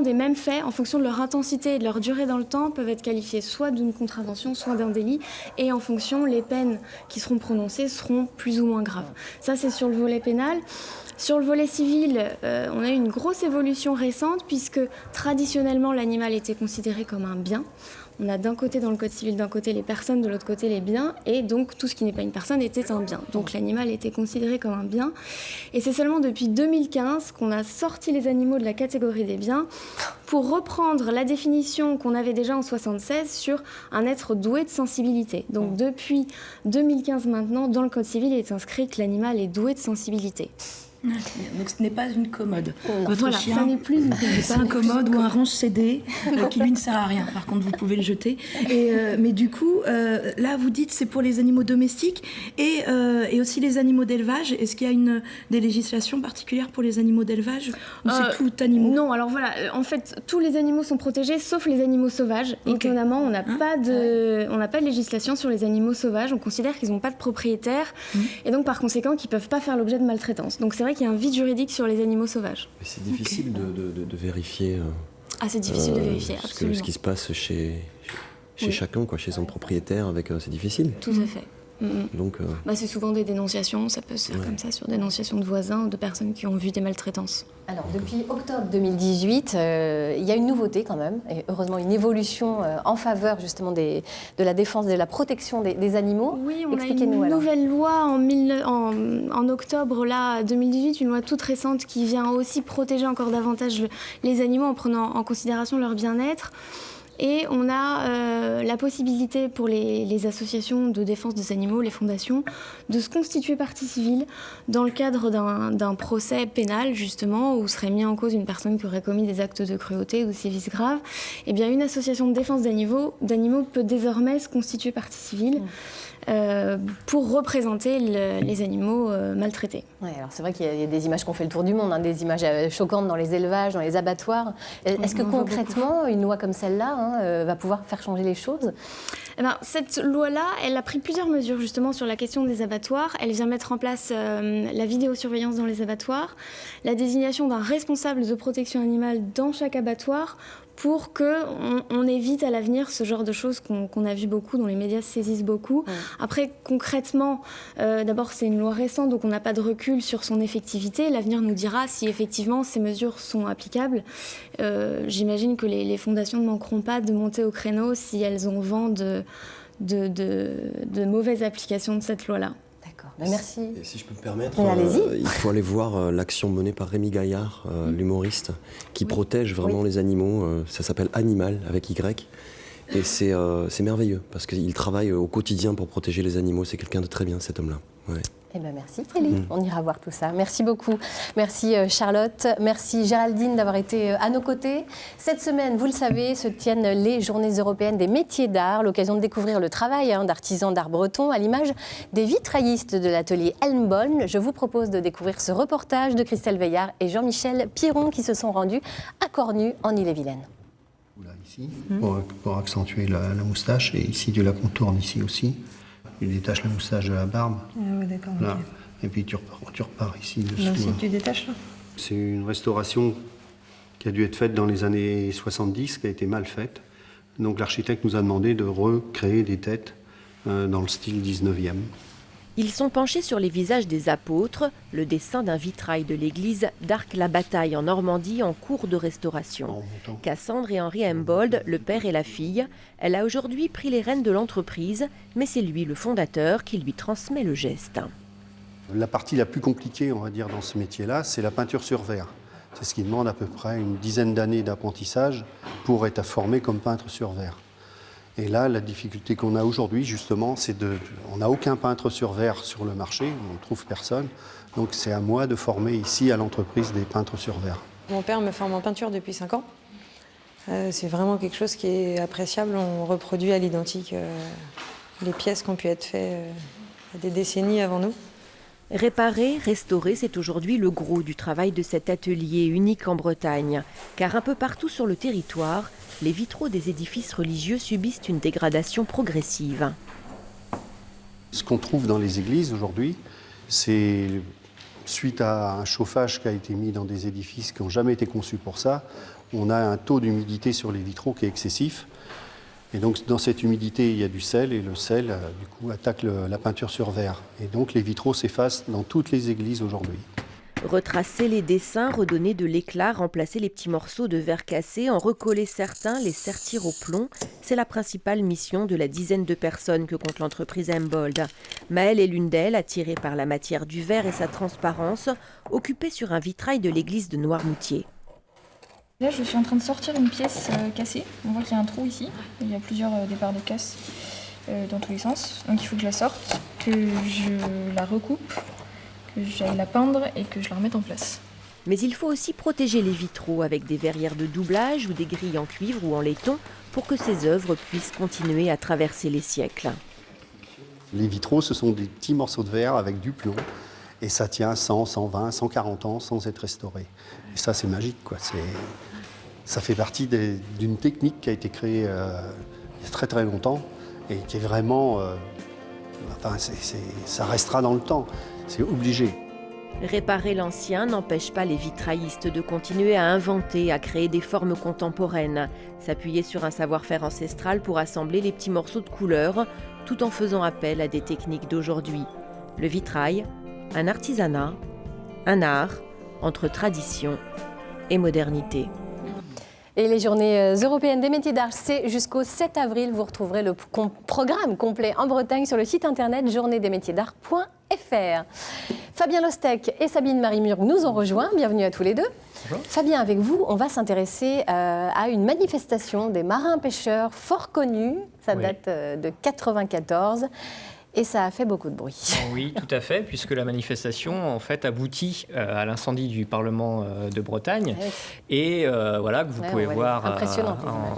des mêmes faits, en fonction de leur intensité et de leur durée dans le temps, peuvent être qualifiés soit d'une contravention, soit d'un délit. Et en fonction, les peines qui seront prononcées seront plus ou moins graves. Ça, c'est sur le volet pénal. Sur le volet civil, on a eu une grosse évolution récente puisque traditionnellement, l'animal était considéré comme un bien. On a d'un côté, dans le Code civil, d'un côté les personnes, de l'autre côté les biens, et donc tout ce qui n'est pas une personne était un bien. Donc l'animal était considéré comme un bien. Et c'est seulement depuis 2015 qu'on a sorti les animaux de la catégorie des biens pour reprendre la définition qu'on avait déjà en 1976 sur un être doué de sensibilité. Donc depuis 2015 maintenant, dans le Code civil, il est inscrit que l'animal est doué de sensibilité. Donc ce n'est pas une commode. Votre Voilà, chien, ça n'est plus une commode. c'est un commode ou un range CD qui lui ne sert à rien. Par contre, vous pouvez le jeter. Mais du coup, là, vous dites c'est pour les animaux domestiques et aussi les animaux d'élevage. Est-ce qu'il y a des législations particulières pour les animaux d'élevage ou c'est tout animaux? Non, alors voilà, en fait, tous les animaux sont protégés sauf les animaux sauvages. Okay. Étonnamment, on n'a pas de législation sur les animaux sauvages. On considère qu'ils n'ont pas de propriétaire et donc par conséquent qu'ils ne peuvent pas faire l'objet de maltraitance. Donc c'est vrai qu'il y a un vide juridique sur les animaux sauvages. Mais c'est difficile de vérifier. C'est difficile de vérifier, absolument. Ce qui se passe chez chacun, quoi, chez son propriétaire, c'est difficile. Tout à fait. Donc, c'est souvent des dénonciations, ça peut se faire comme ça, sur dénonciation de voisins ou de personnes qui ont vu des maltraitances. Alors, depuis octobre 2018, il y a une nouveauté quand même, et heureusement une évolution en faveur justement de la défense, de la protection des animaux. Oui, on a une nouvelle loi en octobre 2018, une loi toute récente qui vient aussi protéger encore davantage les animaux en prenant en considération leur bien-être. Et on a la possibilité pour les associations de défense des animaux, les fondations, de se constituer partie civile dans le cadre d'un procès pénal, justement, où serait mis en cause une personne qui aurait commis des actes de cruauté ou de sévices graves. Eh bien, une association de défense d'animaux peut désormais se constituer partie civile. Pour représenter les animaux maltraités. Ouais, alors c'est vrai qu'il y a des images qui ont fait le tour du monde, des images choquantes dans les élevages, dans les abattoirs. Est-ce que concrètement, une loi comme celle-là va pouvoir faire changer les choses ? Cette loi-là, elle a pris plusieurs mesures justement sur la question des abattoirs. Elle vient mettre en place la vidéosurveillance dans les abattoirs, la désignation d'un responsable de protection animale dans chaque abattoir pour qu'on évite à l'avenir ce genre de choses qu'on a vu beaucoup, dont les médias se saisissent beaucoup. Après, concrètement, d'abord, c'est une loi récente, donc on n'a pas de recul sur son effectivité. L'avenir nous dira si effectivement ces mesures sont applicables. J'imagine que les fondations ne manqueront pas de monter au créneau si elles ont vent de mauvaises applications de cette loi-là. D'accord, merci. Et si je peux me permettre, il faut aller voir l'action menée par Rémi Gaillard, l'humoriste, qui protège vraiment les animaux. Ça s'appelle Animal, avec Y. Et c'est merveilleux, parce qu'il travaille au quotidien pour protéger les animaux. C'est quelqu'un de très bien, cet homme-là. Ouais. Eh ben merci Frélie, on ira voir tout ça. Merci beaucoup. Merci Charlotte, merci Géraldine d'avoir été à nos côtés. Cette semaine, vous le savez, se tiennent les Journées européennes des métiers d'art, l'occasion de découvrir le travail d'artisans d'art breton à l'image des vitraillistes de l'atelier Helmbolm. Je vous propose de découvrir ce reportage de Christelle Veillard et Jean-Michel Piron qui se sont rendus à Cornu en Ille-et-Vilaine. Là, ici, pour accentuer la moustache, et ici tu la contournes ici aussi. Tu détaches la moustache de la barbe. Ah ouais, d'accord. Là. Okay. Et puis tu repars ici dessous. Là aussi, tu détaches là. C'est une restauration qui a dû être faite dans les années 70, qui a été mal faite. Donc l'architecte nous a demandé de recréer des têtes dans le style 19e. Ils sont penchés sur les visages des apôtres, le dessin d'un vitrail de l'église d'Arc-la-Bataille en Normandie en cours de restauration. Cassandre et Henri Helmbolm, le père et la fille, elle a aujourd'hui pris les rênes de l'entreprise, mais c'est lui, le fondateur, qui lui transmet le geste. La partie la plus compliquée, on va dire, dans ce métier-là, c'est la peinture sur verre. C'est ce qui demande à peu près une dizaine d'années d'apprentissage pour être formé comme peintre sur verre. Et là, la difficulté qu'on a aujourd'hui, justement, on n'a aucun peintre sur verre sur le marché, on ne trouve personne. Donc c'est à moi de former ici à l'entreprise des peintres sur verre. Mon père me forme en peinture depuis 5 ans. C'est vraiment quelque chose qui est appréciable. On reproduit à l'identique les pièces qui ont pu être faites des décennies avant nous. Réparer, restaurer, c'est aujourd'hui le gros du travail de cet atelier unique en Bretagne. Car un peu partout sur le territoire, les vitraux des édifices religieux subissent une dégradation progressive. Ce qu'on trouve dans les églises aujourd'hui, c'est suite à un chauffage qui a été mis dans des édifices qui n'ont jamais été conçus pour ça, on a un taux d'humidité sur les vitraux qui est excessif. Et donc dans cette humidité, il y a du sel, et le sel, du coup, attaque la peinture sur verre. Et donc les vitraux s'effacent dans toutes les églises aujourd'hui. Retracer les dessins, redonner de l'éclat, remplacer les petits morceaux de verre cassé, en recoller certains, les sertir au plomb, c'est la principale mission de la dizaine de personnes que compte l'entreprise Helmbolm. Maëlle est l'une d'elles, attirée par la matière du verre et sa transparence, occupée sur un vitrail de l'église de Noirmoutier. Là, je suis en train de sortir une pièce cassée. On voit qu'il y a un trou ici. Il y a plusieurs départs de casse dans tous les sens. Donc il faut que je la sorte, que je la recoupe que j'aille la peindre et que je la remette en place. Mais il faut aussi protéger les vitraux avec des verrières de doublage ou des grilles en cuivre ou en laiton pour que ces œuvres puissent continuer à traverser les siècles. Les vitraux, ce sont des petits morceaux de verre avec du plomb. Et ça tient 100, 120, 140 ans sans être restauré. Et ça, c'est magique, quoi. Ça fait partie d'une technique qui a été créée il y a très très longtemps et qui est vraiment... ça restera dans le temps. C'est obligé. Réparer l'ancien n'empêche pas les vitraillistes de continuer à inventer, à créer des formes contemporaines, s'appuyer sur un savoir-faire ancestral pour assembler les petits morceaux de couleurs, tout en faisant appel à des techniques d'aujourd'hui. Le vitrail, un artisanat, un art entre tradition et modernité. Et les journées européennes des métiers d'art, c'est jusqu'au 7 avril. Vous retrouverez le programme complet en Bretagne sur le site internet journéesdesmétiersdart.fr. Fabien Lostec et Sabine Marie-Murg nous ont rejoints. Bienvenue à tous les deux. Bonjour. Fabien, avec vous, on va s'intéresser à une manifestation des marins-pêcheurs fort connue. Ça date de 1994. Et ça a fait beaucoup de bruit. Oui, tout à fait, puisque la manifestation en fait aboutit à l'incendie du Parlement de Bretagne, et voilà que vous pouvez voir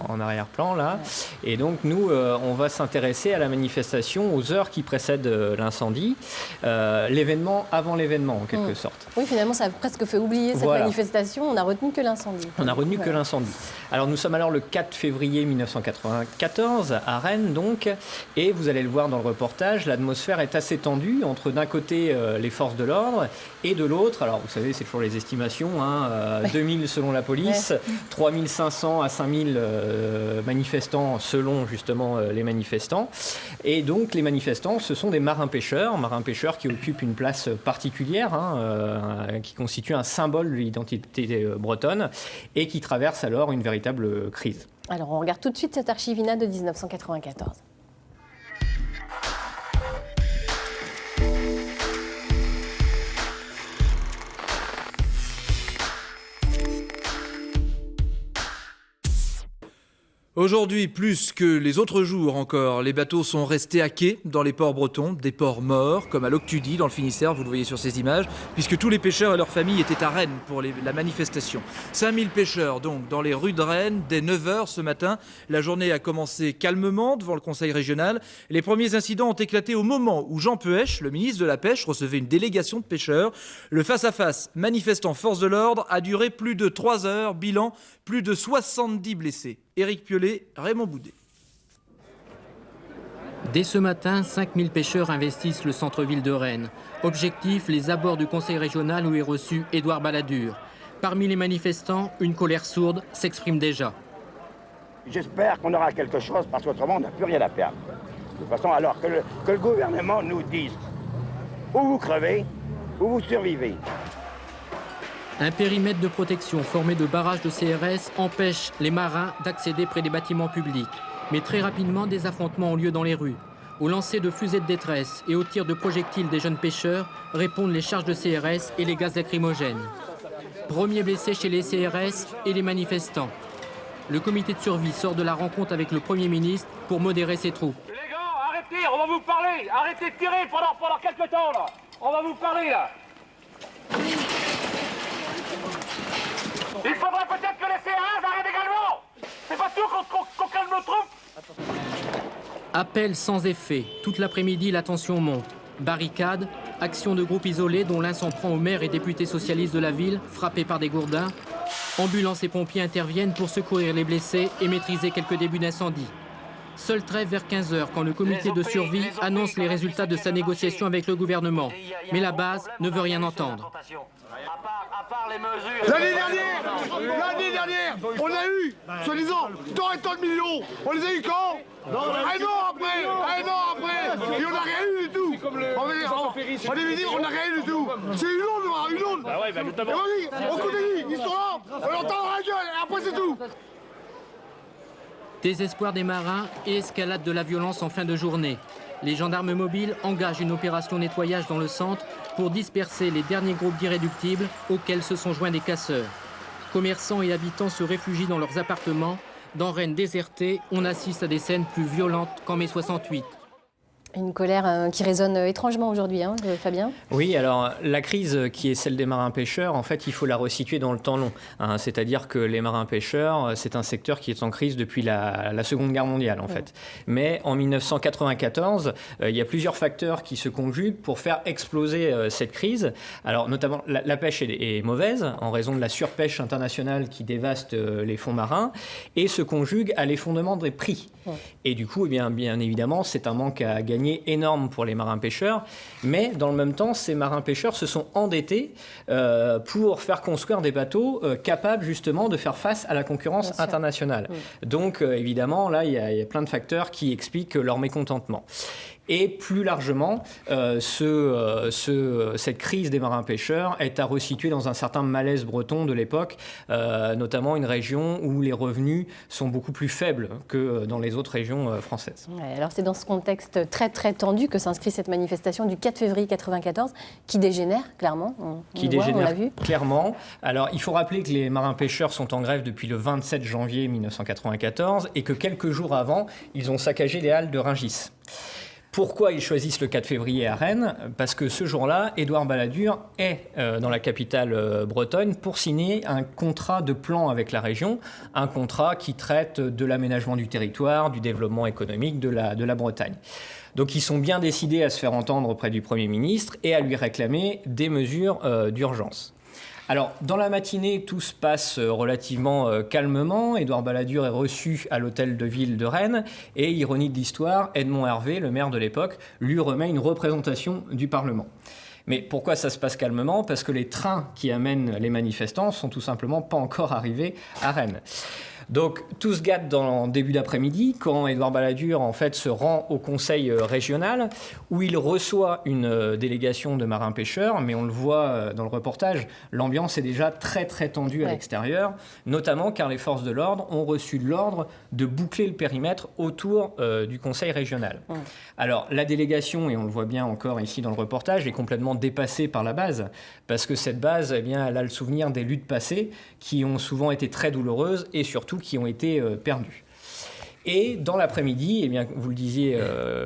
en arrière-plan là. Ouais. Et donc nous, on va s'intéresser à la manifestation aux heures qui précèdent l'incendie, l'événement avant l'événement en quelque sorte. Oui, finalement, ça a presque fait oublier cette manifestation. On n'a retenu que l'incendie. On n'a retenu que l'incendie. Alors nous sommes alors le 4 février 1994 à Rennes donc, et vous allez le voir dans le reportage. L'atmosphère est assez tendue entre d'un côté les forces de l'ordre et de l'autre, alors vous savez c'est toujours les estimations, 2000 selon la police, 3500 à 5000 manifestants selon justement les manifestants. Et donc les manifestants ce sont des marins-pêcheurs qui occupent une place particulière, qui constitue un symbole de l'identité bretonne et qui traversent alors une véritable crise. Alors on regarde tout de suite cet archivina de 1994. Aujourd'hui, plus que les autres jours encore, les bateaux sont restés à quai dans les ports bretons, des ports morts, comme à Loctudy, dans le Finistère, vous le voyez sur ces images, puisque tous les pêcheurs et leurs familles étaient à Rennes pour la manifestation. 5000 pêcheurs, donc, dans les rues de Rennes, dès 9h ce matin. La journée a commencé calmement devant le Conseil régional. Les premiers incidents ont éclaté au moment où Jean Puech, le ministre de la Pêche, recevait une délégation de pêcheurs. Le face-à-face manifestant-force de l'ordre a duré plus de 3 heures, bilan, plus de 70 blessés. Éric Piolet, Raymond Boudet. Dès ce matin, 5000 pêcheurs investissent le centre-ville de Rennes. Objectif, les abords du conseil régional où est reçu Édouard Balladur. Parmi les manifestants, une colère sourde s'exprime déjà. J'espère qu'on aura quelque chose parce qu'autrement on n'a plus rien à perdre. De toute façon, alors que le gouvernement nous dise ou vous crevez ou vous survivez. Un périmètre de protection formé de barrages de CRS empêche les marins d'accéder près des bâtiments publics. Mais très rapidement, des affrontements ont lieu dans les rues. Au lancer de fusées de détresse et au tir de projectiles des jeunes pêcheurs répondent les charges de CRS et les gaz lacrymogènes. Premier blessé chez les CRS et les manifestants. Le comité de survie sort de la rencontre avec le Premier ministre pour modérer ses troupes. Les gars, arrêtez, on va vous parler. Arrêtez de tirer pendant quelques temps là. On va vous parler là. Il faudrait peut-être que les CRS arrêtent également. C'est pas tout qu'on calme nos troupes. Appel sans effet. Toute l'après-midi, la tension monte. Barricades, actions de groupes isolés dont l'un s'en prend au maire et député socialiste de la ville, frappés par des gourdins. Ambulances et pompiers interviennent pour secourir les blessés et maîtriser quelques débuts d'incendie. Seule trêve vers 15h quand le comité de survie annonce les résultats de sa négociation avec le gouvernement. Mais la base ne veut rien entendre. L'année dernière, on a eu, soi-disant, tant et tant de millions. On les a eu quand? Un an après. Et on n'a rien eu du tout. On n'a rien du tout. C'est une onde. On continue, ils sont là, on entend la gueule, et après c'est tout. Désespoir des marins et escalade de la violence en fin de journée. Les gendarmes mobiles engagent une opération nettoyage dans le centre pour disperser les derniers groupes d'irréductibles auxquels se sont joints des casseurs. Commerçants et habitants se réfugient dans leurs appartements. Dans Rennes désertée, on assiste à des scènes plus violentes qu'en mai 68. Une colère qui résonne étrangement aujourd'hui, hein, Fabien. Oui, alors la crise qui est celle des marins-pêcheurs, en fait, il faut la resituer dans le temps long. Hein, c'est-à-dire que les marins-pêcheurs, c'est un secteur qui est en crise depuis la Seconde Guerre mondiale, en fait. Mais en 1994, il y a plusieurs facteurs qui se conjuguent pour faire exploser cette crise. Alors, notamment, la pêche est mauvaise en raison de la surpêche internationale qui dévaste les fonds marins et se conjugue à l'effondrement des prix. Et du coup, bien évidemment, c'est un manque à gagner énorme pour les marins-pêcheurs, mais dans le même temps, ces marins-pêcheurs se sont endettés pour faire construire des bateaux capables justement de faire face à la concurrence internationale. Donc évidemment, là, il y a plein de facteurs qui expliquent leur mécontentement. Et plus largement, cette crise des marins-pêcheurs est à resituer dans un certain malaise breton de l'époque, notamment une région où les revenus sont beaucoup plus faibles que dans les autres régions françaises. Ouais, alors c'est dans ce contexte très très tendu que s'inscrit cette manifestation du 4 février 1994 qui dégénère clairement. On l'a vu. Clairement. Alors il faut rappeler que les marins-pêcheurs sont en grève depuis le 27 janvier 1994 et que quelques jours avant, ils ont saccagé les halles de Rungis. Pourquoi ils choisissent le 4 février à Rennes ? Parce que ce jour-là, Édouard Balladur est dans la capitale bretonne pour signer un contrat de plan avec la région, un contrat qui traite de l'aménagement du territoire, du développement économique de la Bretagne. Donc ils sont bien décidés à se faire entendre auprès du Premier ministre et à lui réclamer des mesures d'urgence. Alors, dans la matinée, tout se passe relativement calmement. Édouard Balladur est reçu à l'hôtel de ville de Rennes et, ironie de l'histoire, Edmond Hervé, le maire de l'époque, lui remet une représentation du Parlement. Mais pourquoi ça se passe calmement ? Parce que les trains qui amènent les manifestants sont tout simplement pas encore arrivés à Rennes. Donc tout se gâte dans le début d'après-midi quand Édouard Balladur en fait se rend au conseil régional où il reçoit une délégation de marins-pêcheurs, mais on le voit dans le reportage, l'ambiance est déjà très très tendue à l'extérieur, notamment car les forces de l'ordre ont reçu l'ordre de boucler le périmètre autour du conseil régional. Alors la délégation, et on le voit bien encore ici dans le reportage, est complètement dépassée par la base, parce que cette base, eh bien, elle a le souvenir des luttes passées qui ont souvent été très douloureuses et surtout qui ont été perdus. Et dans l'après-midi, eh bien, vous le disiez,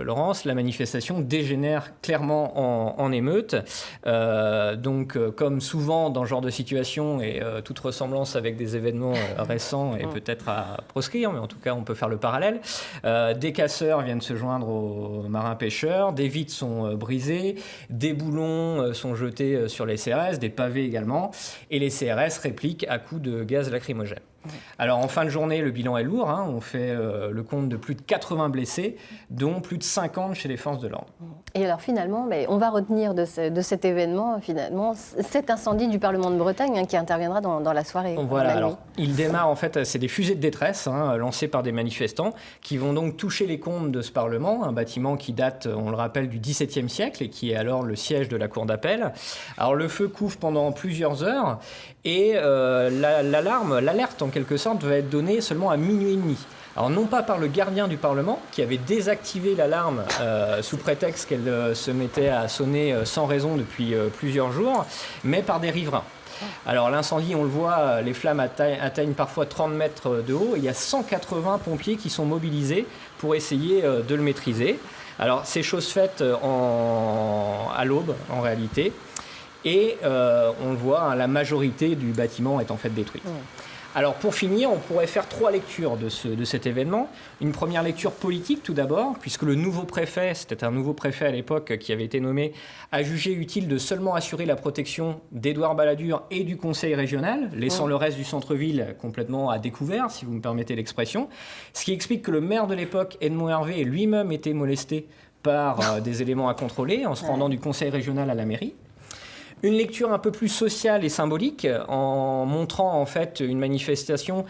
Laurence, la manifestation dégénère clairement en émeute. Comme souvent dans ce genre de situation, et toute ressemblance avec des événements récents est peut-être à proscrire, mais en tout cas, on peut faire le parallèle. Des casseurs viennent se joindre aux marins-pêcheurs, des vitres sont brisées, des boulons sont jetés sur les CRS, des pavés également, et les CRS répliquent à coups de gaz lacrymogène. Alors en fin de journée, le bilan est lourd, hein. On fait le compte de plus de 80 blessés, dont plus de 50 chez les forces de l'ordre. Et alors finalement, on va retenir de cet événement, finalement, cet incendie du Parlement de Bretagne qui interviendra dans la soirée. Voilà, la nuit. alors il démarre en fait, c'est des fusées de détresse lancées par des manifestants qui vont donc toucher les combles de ce Parlement, un bâtiment qui date, on le rappelle, du XVIIe siècle et qui est alors le siège de la Cour d'appel. Alors le feu couvre pendant plusieurs heures et l'alerte en quelque sorte va être donnée seulement à minuit et demi. Alors non pas par le gardien du Parlement qui avait désactivé l'alarme sous prétexte qu'elle se mettait à sonner sans raison depuis plusieurs jours, mais par des riverains. Alors l'incendie, on le voit, les flammes atteignent parfois 30 mètres de haut et il y a 180 pompiers qui sont mobilisés pour essayer de le maîtriser. Alors c'est chose faite à l'aube en réalité. Et on le voit, la majorité du bâtiment est en fait détruite. Alors pour finir, on pourrait faire 3 lectures de cet événement. Une première lecture politique tout d'abord, puisque le nouveau préfet, c'était un nouveau préfet à l'époque qui avait été nommé, a jugé utile de seulement assurer la protection d'Édouard Balladur et du conseil régional, laissant le reste du centre-ville complètement à découvert, si vous me permettez l'expression. Ce qui explique que le maire de l'époque, Edmond Hervé, lui-même était molesté par des éléments à contrôler en se rendant du conseil régional à la mairie. Une lecture un peu plus sociale et symbolique en montrant en fait une manifestation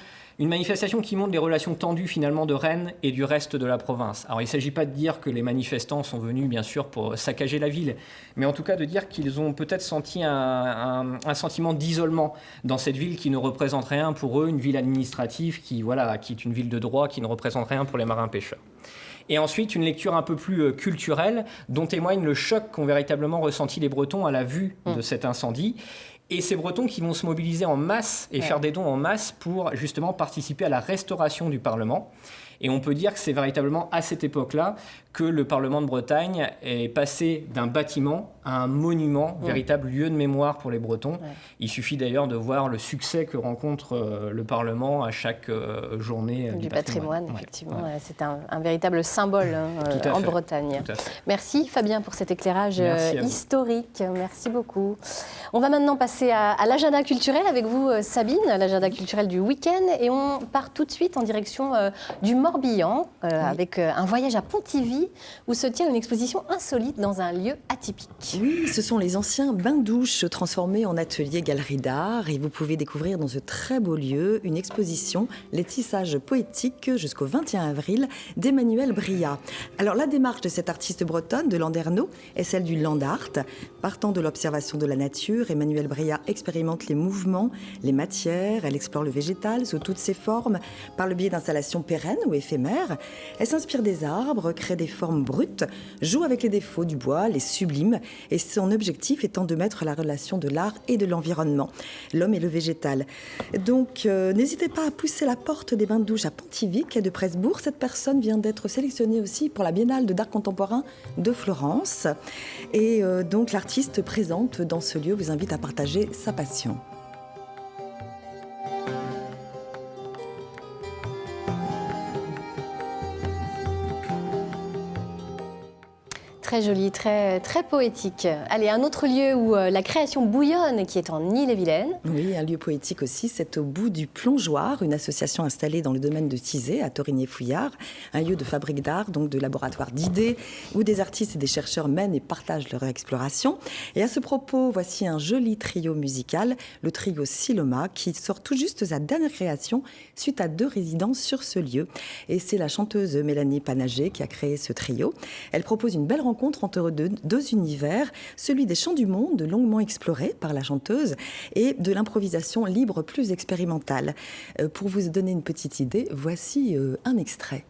qui montre les relations tendues finalement de Rennes et du reste de la province. Alors il ne s'agit pas de dire que les manifestants sont venus bien sûr pour saccager la ville, mais en tout cas de dire qu'ils ont peut-être senti un sentiment d'isolement dans cette ville qui ne représente rien pour eux, une ville administrative qui est une ville de droit qui ne représente rien pour les marins-pêcheurs. Et ensuite, une lecture un peu plus culturelle dont témoigne le choc qu'ont véritablement ressenti les Bretons à la vue de cet incendie. Et ces Bretons qui vont se mobiliser en masse et faire des dons en masse pour justement participer à la restauration du Parlement. Et on peut dire que c'est véritablement à cette époque-là que le Parlement de Bretagne est passé d'un bâtiment à un monument, véritable lieu de mémoire pour les Bretons. Ouais. Il suffit d'ailleurs de voir le succès que rencontre le Parlement à chaque journée du patrimoine. Effectivement, ouais. C'est un véritable symbole en Bretagne. Merci Fabien pour cet éclairage historique. Merci beaucoup. On va maintenant passer à l'agenda culturel avec vous Sabine, l'agenda culturel du week-end, et on part tout de suite en direction du Morbihan avec un voyage à Pontivy où se tient une exposition insolite dans un lieu atypique. Oui, ce sont les anciens bains-douches transformés en atelier galerie d'art et vous pouvez découvrir dans ce très beau lieu une exposition Les tissages poétiques jusqu'au 21 avril d'Emmanuelle Bria. Alors la démarche de cette artiste bretonne de Landerneau est celle du land art. Partant de l'observation de la nature, Emmanuelle Bria expérimente les mouvements, les matières, elle explore le végétal sous toutes ses formes par le biais d'installations pérennes ou éphémères. Elle s'inspire des arbres, crée des formes brutes, joue avec les défauts du bois, les sublime, et son objectif étant de mettre la relation de l'art et de l'environnement, l'homme et le végétal. Donc n'hésitez pas à pousser la porte des bains-douches à Pontivy, quai de Presbourg. Cette personne vient d'être sélectionnée aussi pour la Biennale d'art contemporain de Florence. Et donc l'artiste présente dans ce lieu vous invite à partager sa passion. Très joli, très poétique. Allez, un autre lieu où la création bouillonne, qui est en Ille-et-Vilaine. Oui, un lieu poétique aussi, c'est au bout du Plongeoir, une association installée dans le domaine de Tizé, à Torigné-Fouillard, un lieu de fabrique d'art, donc de laboratoire d'idées, où des artistes et des chercheurs mènent et partagent leur exploration. Et à ce propos, voici un joli trio musical, le trio Siloma, qui sort tout juste sa dernière création suite à 2 résidences sur ce lieu. Et c'est la chanteuse Mélanie Panager qui a créé ce trio. Elle propose une belle rencontre entre deux univers, celui des chants du monde, longuement exploré par la chanteuse, et de l'improvisation libre plus expérimentale. Pour vous donner une petite idée, voici un extrait.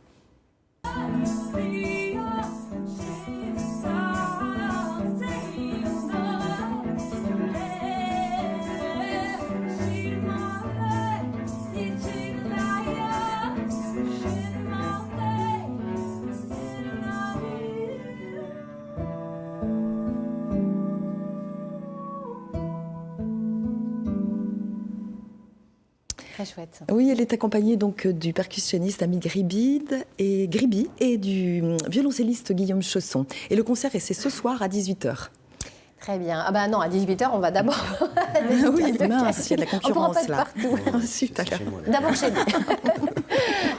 Très chouette. Oui, elle est accompagnée donc du percussionniste Ami Griby et du violoncelliste Guillaume Chausson. Et le concert c'est ce soir à 18h. Très bien. Ah bah non, à 18h, on va d'abord... oui, mince, il y a de la concurrence là. D'abord chez lui.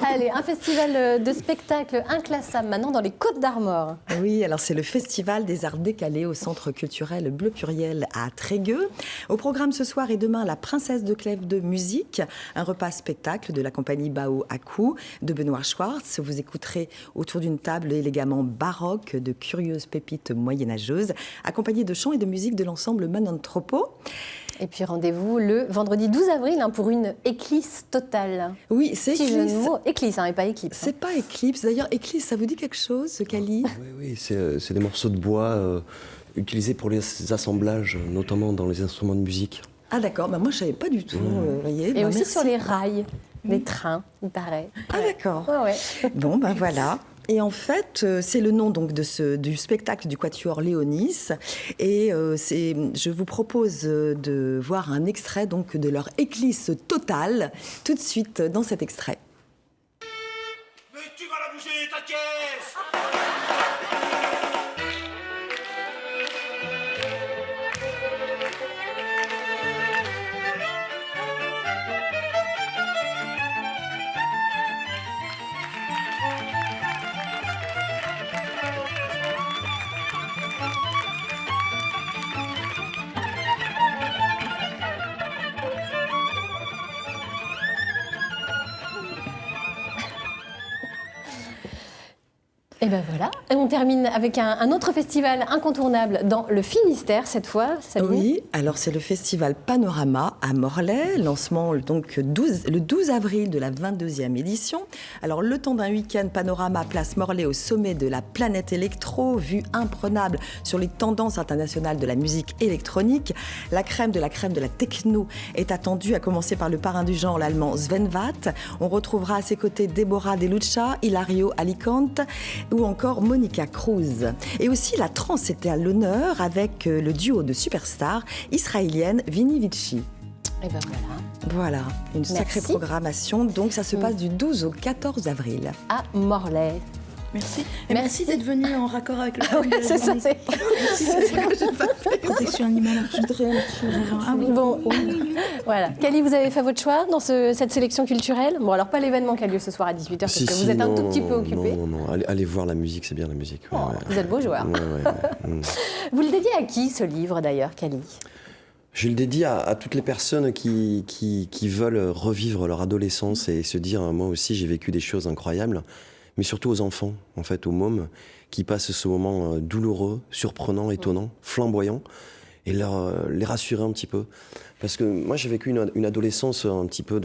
Allez, un festival de spectacles inclassable maintenant dans les Côtes d'Armor. Oui, alors c'est le Festival des Arts Décalés au Centre culturel Bleu Pluriel à Trégueux. Au programme ce soir et demain, La Princesse de Clèves de musique, un repas spectacle de la compagnie Bao Aku de Benoît Schwartz. Vous écouterez autour d'une table élégamment baroque de curieuses pépites moyenâgeuses, accompagnées de chants et de musique de l'ensemble Mananthropo. Et puis rendez-vous le vendredi 12 avril pour une éclisse totale. Oui, c'est éclisse. Éclisse et pas éclipse. C'est pas éclipse. D'ailleurs, éclisse, ça vous dit quelque chose, Cali ? Oui, c'est des morceaux de bois utilisés pour les assemblages, notamment dans les instruments de musique. Ah d'accord, moi je savais pas du tout. Voyez, et aussi merci. sur les rails, les trains, il paraît. Ah d'accord. Ouais. Bon, voilà. Et en fait, c'est le nom donc du spectacle du Quatuor Léonis. Et je vous propose de voir un extrait donc de leur éclisse totale tout de suite dans cet extrait. Mais tu vas la bouger, ta caisse! Et ben voilà, et on termine avec un autre festival incontournable dans le Finistère cette fois. Oui, alors c'est le festival Panorama à Morlaix, lancement donc le 12 avril de la 22e édition. Alors le temps d'un week-end, Panorama place Morlaix au sommet de la planète électro, vue imprenable sur les tendances internationales de la musique électronique. La crème de la techno est attendue, à commencer par le parrain du genre, l'allemand Sven Vath. On retrouvera à ses côtés Deborah De Lucia, Hilario Alicante ou encore Monica Cruz. Et aussi la trance était à l'honneur avec le duo de superstars israélienne Vini Vici. Et ben voilà. Voilà, une sacrée Merci. programmation. Donc ça se passe du 12 au 14 avril. À Morlaix. Merci. Et merci d'être venu en raccord avec le thème de la C'est ça, journée. c'est... Protection animale. Je voudrais un petit verre. Ah oui. Bon, voilà. Kali, vous avez fait votre choix dans cette sélection culturelle. Bon, alors pas l'événement qui a lieu ce soir à 18h, parce que vous êtes un tout petit peu occupé. Non. Allez voir la musique, c'est bien la musique. Ouais, ouais. Vous êtes beau joueur. Ouais. Vous le dédiez à qui, ce livre, d'ailleurs, Kali? Je le dédie à toutes les personnes qui veulent revivre leur adolescence et se dire, moi aussi j'ai vécu des choses incroyables, mais surtout aux enfants, en fait, aux mômes, qui passent ce moment douloureux, surprenant, étonnant, flamboyant, et les rassurer un petit peu. Parce que moi j'ai vécu une adolescence un petit peu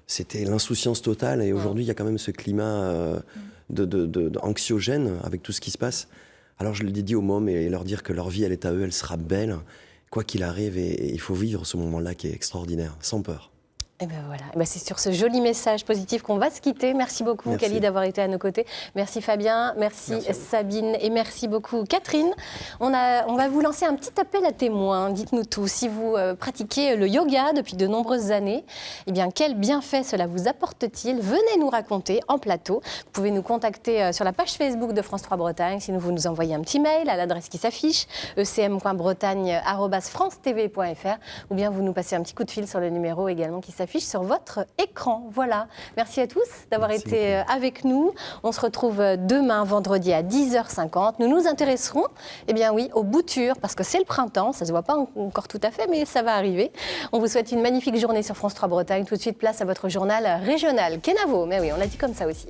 c'était l'insouciance totale, et aujourd'hui il y a quand même ce climat anxiogène avec tout ce qui se passe. Alors je le dédie aux mômes et leur dire que leur vie elle est à eux, elle sera belle, quoi qu'il arrive, et il faut vivre ce moment-là qui est extraordinaire, sans peur. Et ben voilà, et ben c'est sur ce joli message positif qu'on va se quitter. Merci beaucoup, Merci. Kali, d'avoir été à nos côtés. Merci Fabien, merci Sabine, et merci beaucoup Catherine. On va vous lancer un petit appel à témoins. Dites-nous tout. Si vous pratiquez le yoga depuis de nombreuses années, eh bien quel bienfait cela vous apporte-t-il? Venez nous raconter en plateau. Vous pouvez nous contacter sur la page Facebook de France 3 Bretagne. Sinon, vous nous envoyez un petit mail à l'adresse qui s'affiche, ecm.bretagne@francetv.fr, ou bien vous nous passez un petit coup de fil sur le numéro également qui s'affiche sur votre écran. Voilà. Merci à tous d'avoir été avec nous. On se retrouve demain, vendredi à 10h50. Nous nous intéresserons, aux boutures, parce que c'est le printemps. Ça ne se voit pas encore tout à fait, mais ça va arriver. On vous souhaite une magnifique journée sur France 3 Bretagne. Tout de suite, place à votre journal régional. Kenavo, mais oui, on l'a dit comme ça aussi.